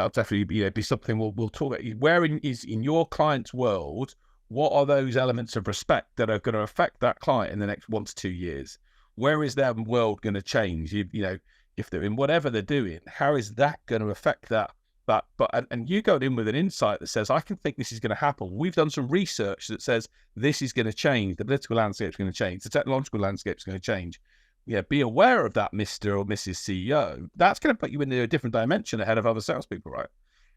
definitely be something we'll talk about. Where in your client's world, what are those elements of respect that are going to affect that client in the next 1 to 2 years? Where is their world going to change? If they're in whatever they're doing, how is that going to affect that? But you go in with an insight that says, I can think this is going to happen. We've done some research that says this is going to change. The political landscape is going to change. The technological landscape is going to change. Be aware of that, Mr. or Mrs. CEO. That's going to put you into a different dimension ahead of other salespeople, right?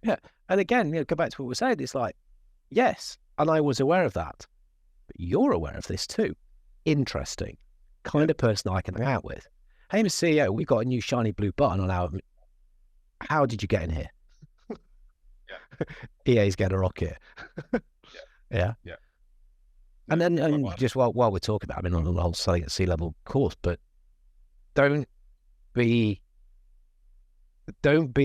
Yeah. And again, go back to what we're saying. It's like, yes, and I was aware of that, but you're aware of this too. Interesting. Kind of person I can hang out with. Hey, Mr. CEO, we've got a new shiny blue button on our... How did you get in here? EA's getting a rocket. Yeah. And then just while we're talking about, on the whole selling at C-level course, but don't be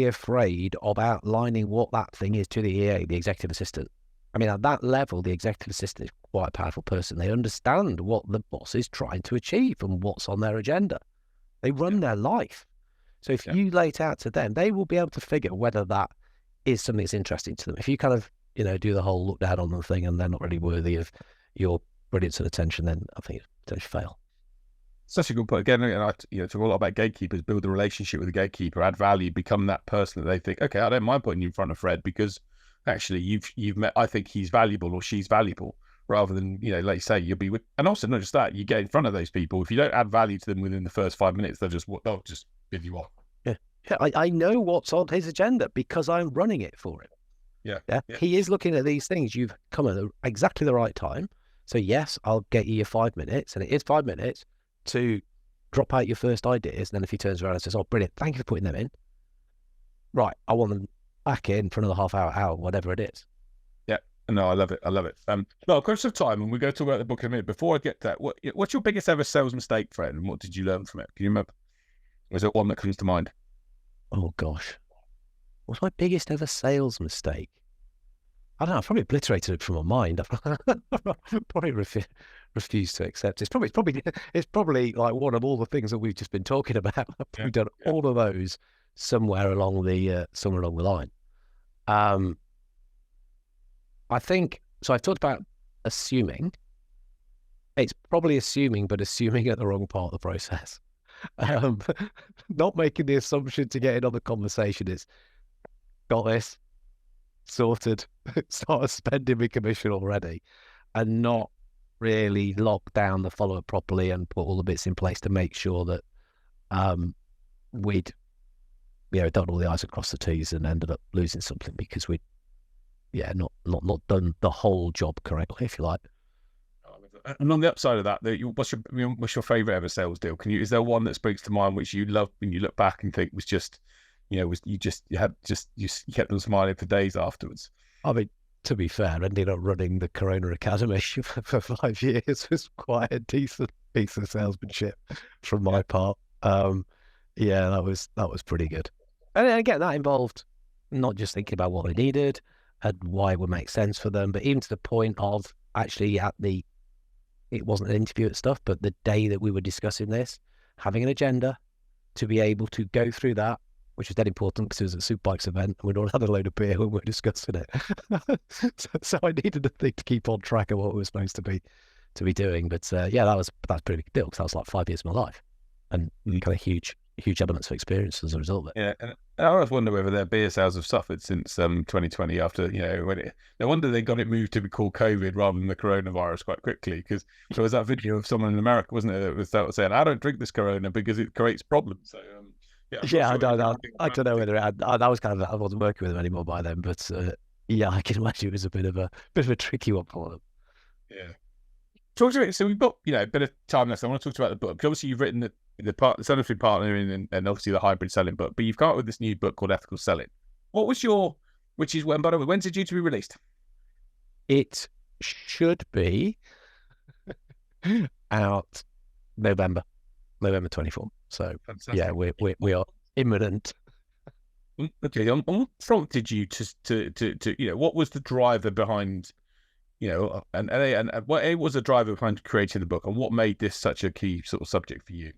afraid of outlining what that thing is to the EA, the executive assistant. At that level, the executive assistant is quite a powerful person. They understand what the boss is trying to achieve and what's on their agenda. They run their life. So if you lay it out to them, they will be able to figure whether that is something that's interesting to them. If you kind of, do the whole look down on them thing and they're not really worthy of your brilliance and attention, then I think it's potentially fail. Such a good point. Again, I talk a lot about gatekeepers, build a relationship with the gatekeeper, add value, become that person that they think, okay, I don't mind putting you in front of Fred because actually you've met, I think he's valuable or she's valuable, rather than, like you say, you'll be with, and also not just that, you get in front of those people. If you don't add value to them within the first 5 minutes, they'll just give you off. Yeah. I know what's on his agenda because I'm running it for him. Yeah. He is looking at these things. You've come at exactly the right time. So yes, I'll get you your 5 minutes, and it is 5 minutes to drop out your first ideas. And then if he turns around and says, "Oh, brilliant, thank you for putting them in," right, I want them back in for another half hour, whatever it is. Yeah. No, I love it. No, of course of time, and we go talk about the book in a minute. Before I get to that, what's your biggest ever sales mistake, Fred, and what did you learn from it? Can you remember? Or is there one that comes to mind? Oh gosh, what's my biggest ever sales mistake? I don't know. I've probably obliterated it from my mind. I've probably refused to accept it. It's probably like one of all the things that we've just been talking about. I've probably done all of those somewhere along the line. I think so. I've talked about assuming. It's probably assuming, but assuming at the wrong part of the process. Not making the assumption to get in on the conversation is got this sorted, start spending my commission already, and not really lock down the follow-up properly and put all the bits in place to make sure that we'd done all the I's across the T's and ended up losing something because we'd not done the whole job correctly, if you like. And on the upside of that, what's your favorite ever sales deal? Is there one that springs to mind which you love when you look back and think was just, you kept them smiling for days afterwards? I mean, to be fair, ending up running the Corona Academy for 5 years was quite a decent piece of salesmanship from my part. That was pretty good. And again, that involved not just thinking about what they needed and why it would make sense for them, but even to the point of actually it wasn't an interview at stuff, but the day that we were discussing this, having an agenda to be able to go through that, which was dead important because it was a Superbikes event and we'd all had a load of beer when we were discussing it. so I needed a thing to keep on track of what we were supposed to be doing. But that's a pretty big deal because that was like 5 years of my life and kind of huge elements of experience as a result of it. Yeah, and I always wonder whether their beer sales have suffered since 2020 after, no wonder they got it moved to be called COVID rather than the coronavirus quite quickly, because there was that video of someone in America, wasn't it, that was saying, "I don't drink this Corona because it creates problems." So, I don't know whether that was kind of, I wasn't working with them anymore by then, but I can imagine it was a bit of a tricky one for them. Yeah. Talk to me. So we've got a bit of time left. I want to talk about the book. Obviously, you've written the Selling Partnering and obviously the hybrid selling book, but you've come up with this new book called Ethical Selling. What was which is when, by the way, when's it due to be released? It should be out November 24th. So fantastic. We are imminent. Okay. What prompted you to what was the driver behind, and what was the driver behind creating the book, and what made this such a key sort of subject for you?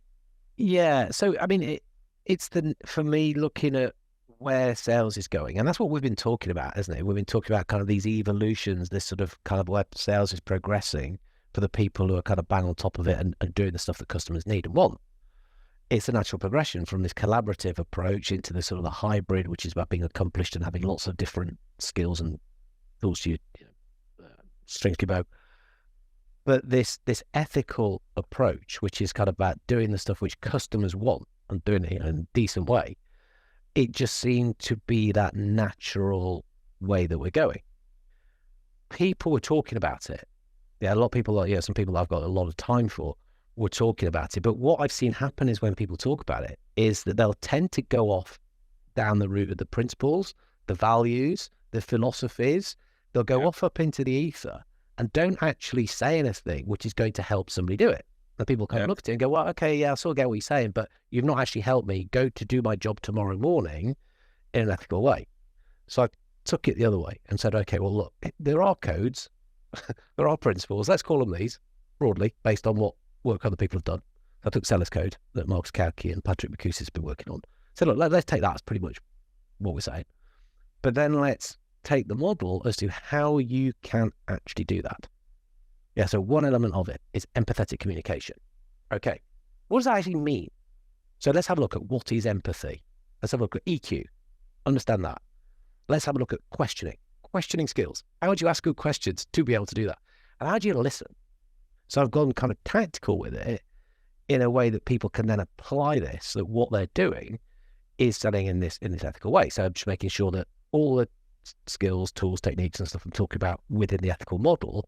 Yeah. So, I mean, it's for me looking at where sales is going, and that's what we've been talking about, isn't it? We've been talking about kind of these evolutions, this sort of kind of where sales is progressing for the people who are kind of bang on top of it and doing the stuff that customers need and want. It's a natural progression from this collaborative approach into the sort of the hybrid, which is about being accomplished and having lots of different skills and tools to strings to your bow. But this ethical approach, which is kind of about doing the stuff which customers want and doing it in a decent way, it just seemed to be that natural way that we're going. People were talking about it. Yeah, a lot of people, some people I've got a lot of time for, were talking about it. But what I've seen happen is when people talk about it, is that they'll tend to go off down the route of the principles, the values, the philosophies. They'll go off up into the ether and don't actually say anything which is going to help somebody do it. And people kind of look at it and go, well, okay, yeah, I sort of get what you're saying, but you've not actually helped me go to do my job tomorrow morning in an ethical way. So I took it the other way and said, okay, well, look, there are codes, there are principles, let's call them these broadly based on what work other people have done. I took Seller's Code that Mark Skowki and Patrick McCusick has been working on. So look, let's take that as pretty much what we're saying. But then let's take the model as to how you can actually do that. Yeah, so one element of it is empathetic communication. Okay, what does that actually mean? So let's have a look at what is empathy. Let's have a look at EQ. Understand that. Let's have a look at questioning. questioning skills. How would you ask good questions to be able to do that? And how do you listen? So I've gone kind of tactical with it in a way that people can then apply this, that what they're doing is selling in this ethical way. So I'm just making sure that all the skills, tools, techniques and stuff I'm talking about within the ethical model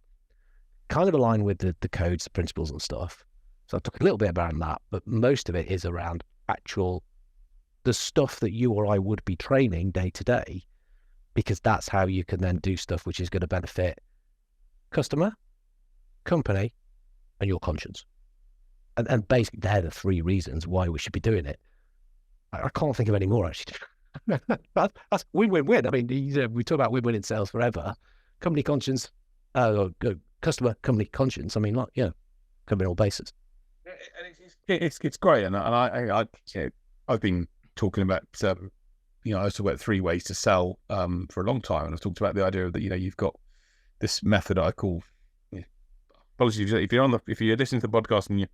kind of align with the codes, the principles and stuff. So I've talked a little bit around that, but most of it is around the stuff that you or I would be training day to day, because that's how you can then do stuff which is going to benefit customer, company, and your conscience. And basically, they're the three reasons why we should be doing it. I can't think of any more, actually. That's win-win-win. I mean, we talk about win-win in sales forever. Company conscience, customer, company conscience. I mean, like, yeah, covering all bases. It's great, and I've been talking about I was talking about 3 ways to sell for a long time, and I've talked about the idea that you've got this method I call. Apologies if you're listening to the podcast and you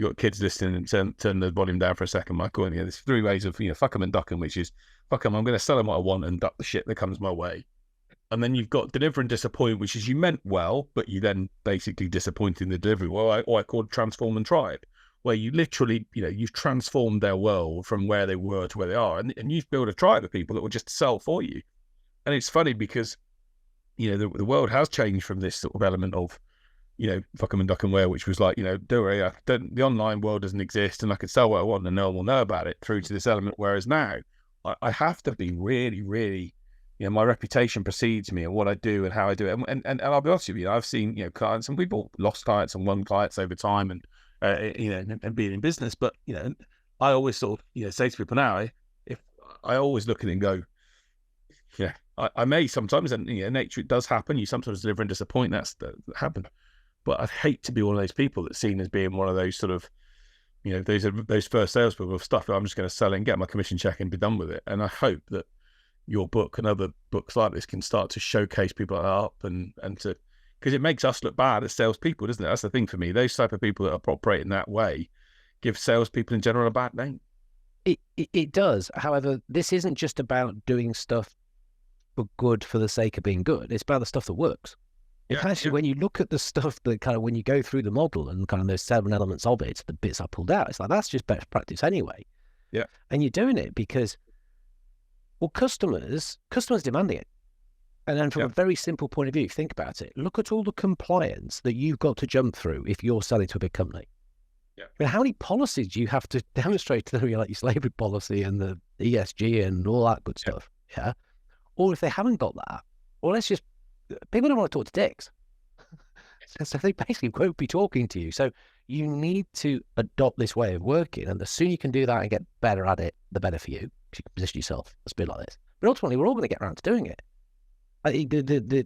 got kids listening, and turn the volume down for a second, Michael. And there's 3 ways of fuck 'em and duck 'em, which is fuck 'em, I'm going to sell them what I want and duck the shit that comes my way. And then you've got deliver and disappoint, which is you meant well, but you then basically disappoint in the delivery. What I call transform and tribe, where you literally, you've transformed their world from where they were to where they are, and you've built a tribe of people that will just sell for you. And it's funny because, the world has changed from this sort of element of, fuck 'em and duck 'em where, which was like, don't worry, the online world doesn't exist and I can sell what I want and no one will know about it, through to this element. Whereas now I have to be really, really, my reputation precedes me and what I do and how I do it. And I'll be honest with you, I've seen, clients, and people lost clients and won clients over time and, and being in business. But, I always sort of, say to people now, if I always look at it and go, I may sometimes, and, nature, it does happen. You sometimes deliver and disappoint. That happens. But I'd hate to be one of those people that's seen as being one of those sort of, those first salespeople of stuff that I'm just going to sell it and get my commission check and be done with it. And I hope that your book and other books like this can start to showcase people like that up and to, because it makes us look bad as salespeople, doesn't it? That's the thing for me. Those type of people that operate in that way give salespeople in general a bad name. It does. However, this isn't just about doing stuff for good for the sake of being good. It's about the stuff that works. When you look at the stuff that kind of, when you go through the model and kind of those 7 elements of it, the bits I pulled out, it's like, that's just best practice anyway. Yeah. And you're doing it because, well, customers demanding it. And then from a very simple point of view, think about it. Look at all the compliance that you've got to jump through if you're selling to a big company. Yeah. I mean, how many policies do you have to demonstrate to them, like your slavery policy and the ESG and all that good stuff? Yeah. Or if they haven't got that, well, people don't want to talk to dicks. So they basically won't be talking to you. So you need to adopt this way of working. And the sooner you can do that and get better at it, the better for you. If you can position yourself as a bit like this. But ultimately, we're all going to get around to doing it. I think the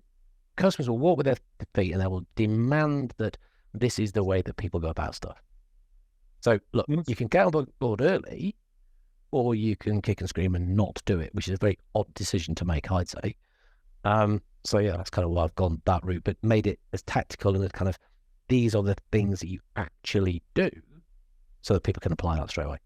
customers will walk with their feet and they will demand that this is the way that people go about stuff. So look, you can get on board early, or you can kick and scream and not do it, which is a very odd decision to make, I'd say. So yeah, that's kind of why I've gone that route, but made it as tactical and as kind of, these are the things that you actually do, so that people can apply that straight away.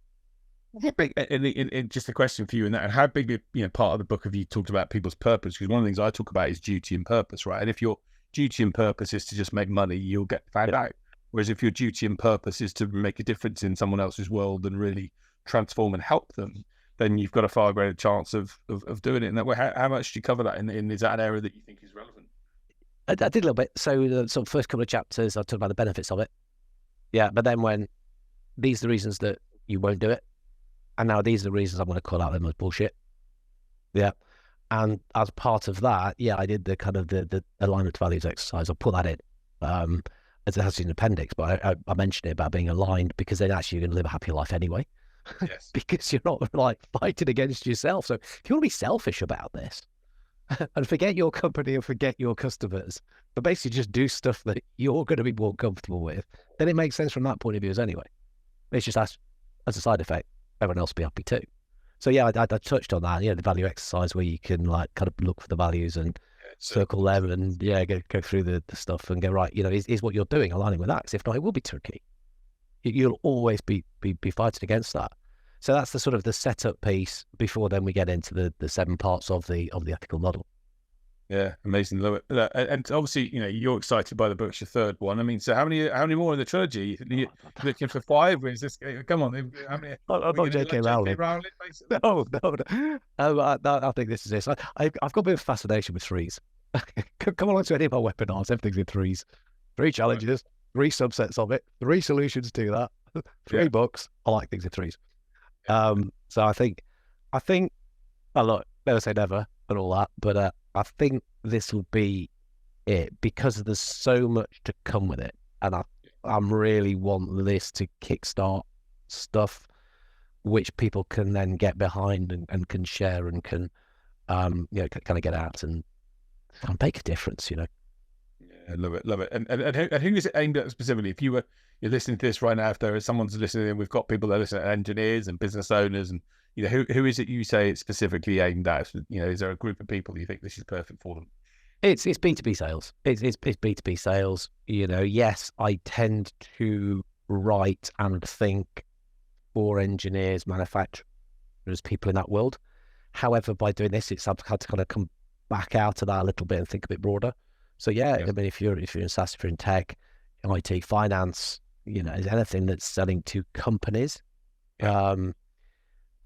And just a question for you in that, and how big part of the book have you talked about people's purpose? Because one of the things I talk about is duty and purpose, right? And if your duty and purpose is to just make money, you'll get found out. Whereas if your duty and purpose is to make a difference in someone else's world and really transform and help them, then you've got a far greater chance of doing it in that way. How much do you cover that in is that an area that you think is relevant? I did a little bit. So the sort of first couple of chapters, I talked about the benefits of it. Yeah, but then when these are the reasons that you won't do it, and now these are the reasons I'm going to call out them as bullshit. Yeah. And as part of that, I did the kind of the alignment to values exercise. I'll put that in as it has in an appendix, but I mentioned it about being aligned because then actually you're going to live a happier life anyway. Yes. Because you're not like fighting against yourself. So if you want to be selfish about this and forget your company and forget your customers, but basically just do stuff that you're going to be more comfortable with, then it makes sense from that point of view as anyway. It's just as a side effect, everyone else will be happy too. So I touched on that, the value exercise where you can like kind of look for the values and circle them and go through the stuff and go, right, is what you're doing aligning with that? Because if not, it will be tricky. You'll always be fighting against that. So that's the sort of the setup piece before then we get into the 7 parts of the ethical model. Yeah, amazing. Love it. And obviously, you're excited by the book's your third one. I mean, so how many more in the trilogy? You looking for five? Or is this? Come on, how many? I'm not joking around. J.K. Rowling, basically? No, no, no. I think this is it. I've got a bit of fascination with threes. Come along to any of our webinars. Everything's in threes. Three challenges, three subsets of it, three solutions to that, three books. I like things in threes. So I think, oh, look, never say never and all that, but I think this will be it because there's so much to come with it, and I'm really want this to kickstart stuff which people can then get behind and can share and can kind of get out and make a difference. Yeah, love it. And who is it aimed at specifically? If you're listening to this right now, if there is someone's listening, and we've got people that listen, engineers and business owners, and who is it you say it's specifically aimed at? Is there a group of people you think this is perfect for them? It's B2B sales. It's B2B sales. Yes, I tend to write and think for engineers, manufacturers, people in that world. However, by doing this, I've had to kind of come back out of that a little bit and think a bit broader. So I mean, if you're in SaaS, if you're in tech, IT, finance, is anything that's selling to companies.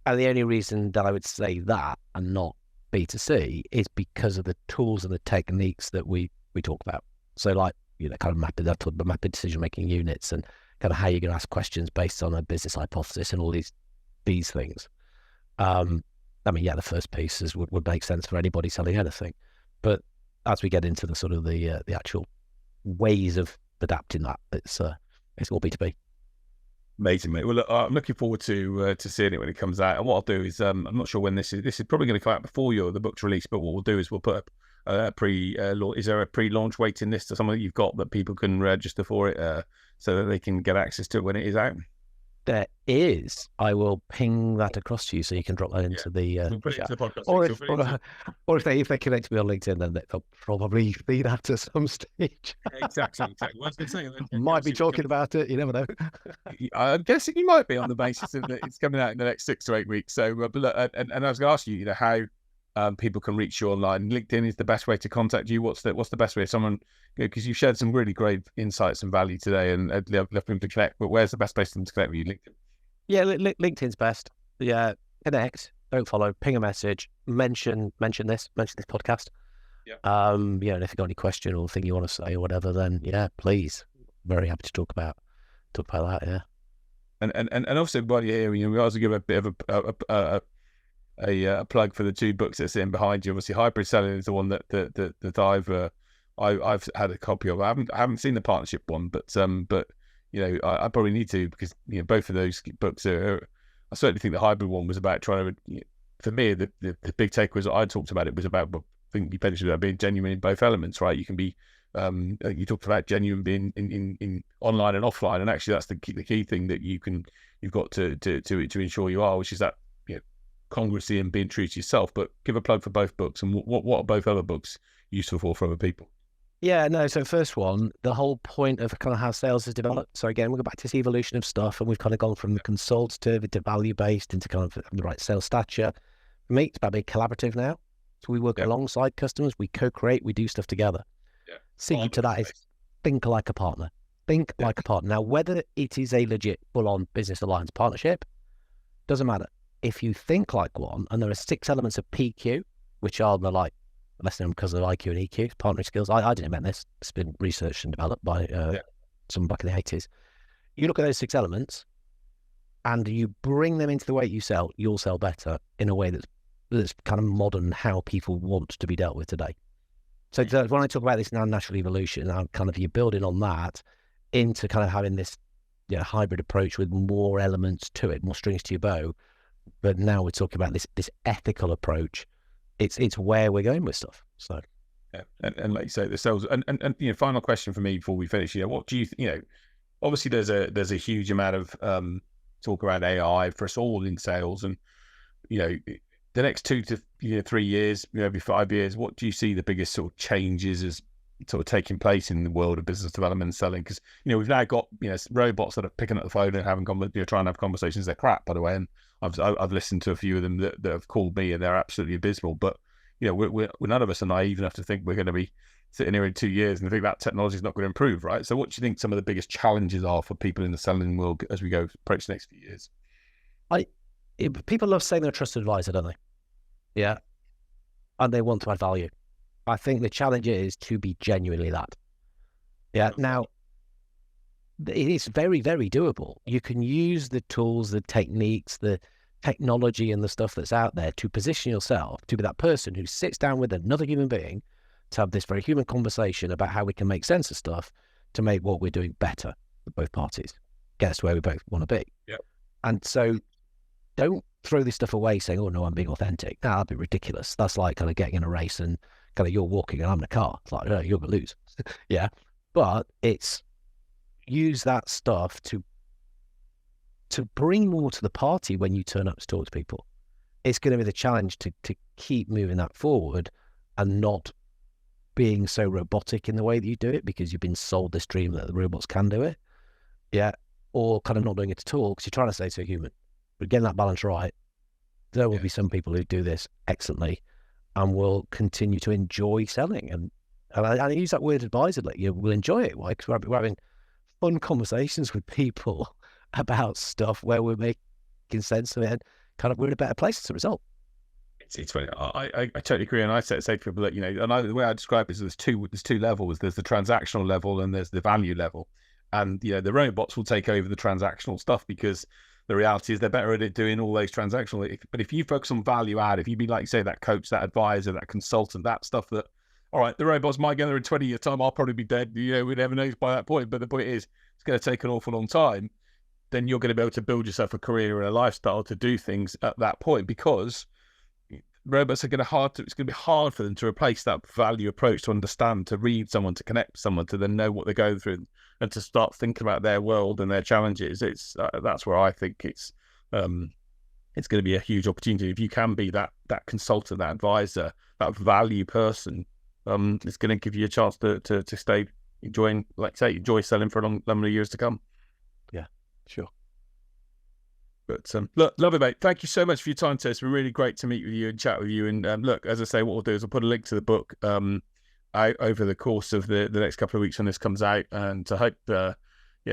And the only reason that I would say that and not B2C is because of the tools and the techniques that we talk about. So like, kind of mapping decision-making units and kind of how you're going to ask questions based on a business hypothesis and all these things. I mean, the first pieces would make sense for anybody selling anything. But as we get into the sort of the actual ways of adapting that, it's all B2B. Amazing, mate. Well, look, I'm looking forward to seeing it when it comes out. And what I'll do is, I'm not sure when this is probably going to come out before the book's released, but what we'll do is we'll put a is there a pre-launch waiting list or something that you've got that people can register for it so that they can get access to it when it is out? There is. I will ping that across to you so you can drop that into the we'll put chat. it into the podcast. Or if they connect me on LinkedIn, then they'll probably see that at some stage. Exactly. Well, might be talking about it. You never know. I'm guessing you might be on the basis that it's coming out in the next 6 to 8 weeks. So, but look, and I was going to ask you, how people can reach you online. LinkedIn is the best way to contact you. What's the best way if someone, because you've shared some really great insights and value today, and I'd love them to connect, but where's the best place for them to connect with you? LinkedIn? Yeah, LinkedIn's best. Yeah, connect, don't follow, ping a message, mention this podcast. Yeah. And if you've got any question or thing you want to say or whatever, then please, very happy to talk about that. Yeah. And also, while you're here, we also give a bit of a plug for the two books that's in behind you. Obviously, Hybrid Selling is the one that I've had a copy of. I haven't seen the partnership one, but I probably need to, because both of those books are. I certainly think the hybrid one was about trying to. For me, the big takeaways that I talked about, it was about. I think you mentioned about being genuine in both elements, right? You can be. You talked about genuine being in online and offline, and actually that's the key thing that you've got to ensure you are, which is that congruency and being true to yourself. But give a plug for both books, and what are both other books useful for other people? Yeah, no, so first one, the whole point of kind of how sales has developed. So again, we'll go back to this evolution of stuff, and we've kind of gone from the consultative into value-based into kind of the right sales stature. For me, it's about being collaborative now. So we work alongside customers, we co-create, we do stuff together. Yeah. Secret to that is think like a partner. Think like a partner. Now, whether it is a legit full-on business alliance partnership, doesn't matter. If you think like one, and there are 6 elements of PQ, which are the less known because of IQ and EQ, partnering skills. I didn't invent this. It's been researched and developed by someone back in the 80s. You look at those 6 elements and you bring them into the way you sell, you'll sell better in a way that's kind of modern, how people want to be dealt with today. So when I talk about this now natural evolution, I'm kind of, you're building on that into kind of having this hybrid approach with more elements to it, more strings to your bow. But now we're talking about this ethical approach. It's where we're going with stuff. So, and like you say, the sales and final question for me before we finish. What do you obviously there's a huge amount of talk around AI for us all in sales, and the next 2 to 3 years, maybe 5 years. What do you see the biggest sort of changes as sort of taking place in the world of business development and selling? Because we've now got robots that are picking up the phone and having trying to have conversations. They're crap, by the way, and I've listened to a few of them that have called me, and they're absolutely abysmal. But we're none of us are naive enough to think we're going to be sitting here in 2 years and think that technology is not going to improve, right? So what do you think some of the biggest challenges are for people in the selling world as we go approach the next few years? People love saying they're a trusted advisor, don't they? Yeah. And they want to add value. I think the challenge is to be genuinely that. Yeah. Now, it is very, very doable. You can use the tools, the techniques, the technology and the stuff that's out there to position yourself to be that person who sits down with another human being to have this very human conversation about how we can make sense of stuff to make what we're doing better for both parties, get us to where we both want to be. Yep. And so don't throw this stuff away saying, oh, no, I'm being authentic. No, that'd be ridiculous. That's like kind of getting in a race and kind of you're walking and I'm in a car. It's like, no, you're going to lose. Yeah. But it's use that stuff to bring more to the party when you turn up to talk to people. It's going to be the challenge to keep moving that forward and not being so robotic in the way that you do it because you've been sold this dream that the robots can do it. Yeah. Or kind of not doing it at all because you're trying to stay so human. But getting that balance right, there will be some people who do this excellently and will continue to enjoy selling. And I use that word advisedly. You will enjoy it. Why? Because we're having fun conversations with people about stuff where we're making sense of it and kind of we're in a better place as a result. It's funny. I totally agree. And I say to people that, and the way I describe it is there's two levels. There's the transactional level and there's the value level. And, the robots will take over the transactional stuff because the reality is they're better at it doing all those transactional. But if you focus on value add, if you be like you say, that coach, that advisor, that consultant, that stuff that, all right, the robots might get there in 20 years time. I'll probably be dead. We never know by that point. But the point is, it's going to take an awful long time. Then you're going to be able to build yourself a career and a lifestyle to do things at that point because robots are going to it's going to be hard for them to replace that value approach, to understand, to read someone, to connect with someone, to then know what they're going through and to start thinking about their world and their challenges. It's that's where I think it's going to be a huge opportunity. If you can be that consultant, that advisor, that value person, it's going to give you a chance to stay enjoying, like say, enjoy selling for a long number of years to come. Yeah, sure. But look, love it, mate. Thank you so much for your time today. It's been really great to meet with you and chat with you. And look, as I say, what we'll do is I'll put a link to the book over the course of the next couple of weeks when this comes out. And I hope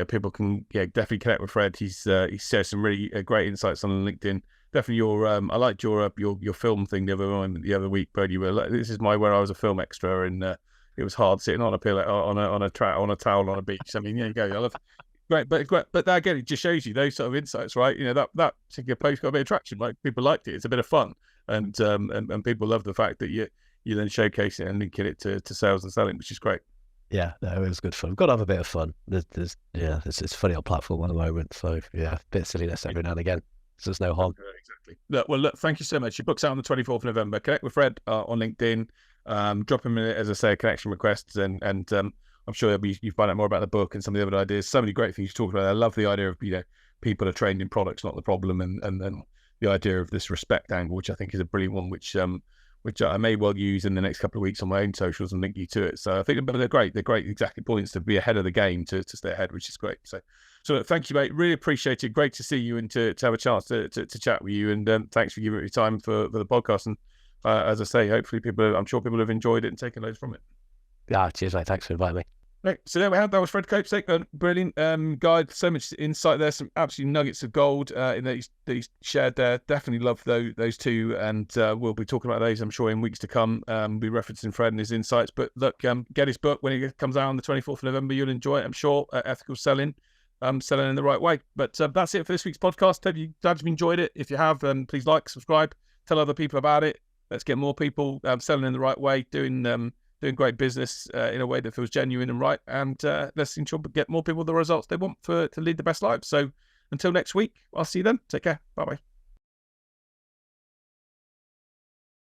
people can definitely connect with Fred. He's shared some really great insights on LinkedIn. Definitely I liked your film thing the other week, but you were like, this is where I was a film extra and it was hard sitting on a pillow on a towel on a beach. I mean, there you go. I love. Great, but that, again, it just shows you those sort of insights, right? That particular post got a bit of traction. Like people liked it. It's a bit of fun, and people love the fact that you then showcase it and link it to sales and selling, which is great. Yeah, no, it was good fun. We've got to have a bit of fun. It's a funny old platform at the moment, so yeah, a bit of silliness every now and again. So there's no harm. Exactly. Look, thank you so much. Your book's out on the 24th of November. Connect with Fred on LinkedIn. Drop him, as I say, a connection request, and I'm sure you find out more about the book and some of the other ideas. So many great things you talked about. I love the idea of people are trained in products, not the problem, and then the idea of this respect angle, which I think is a brilliant one, which I may well use in the next couple of weeks on my own socials and link you to it. So I think they're great. They're great exactly points to be ahead of the game, to stay ahead, which is great. So thank you, mate. Really appreciate it. Great to see you and to have a chance to chat with you. And thanks for giving me time for the podcast. And as I say, hopefully I'm sure people have enjoyed it and taken loads from it. Yeah, cheers, mate. Thanks for inviting me. Right, so there we have. That was Fred Copestake, a brilliant guide. So much insight there, some absolute nuggets of gold in that he's shared there. Definitely love those two, and we'll be talking about those, I'm sure, in weeks to come. Be referencing Fred and his insights. But look, get his book when it comes out on the 24th of November. You'll enjoy it, I'm sure. Ethical Selling, selling in the right way. But that's it for this week's podcast. Hope you've enjoyed it. If you have, please like, subscribe, tell other people about it. Let's get more people selling in the right way, doing great business in a way that feels genuine and right, and let's ensure we get more people the results they want to lead the best lives. So until next week, I'll see you then. Take care. Bye-bye.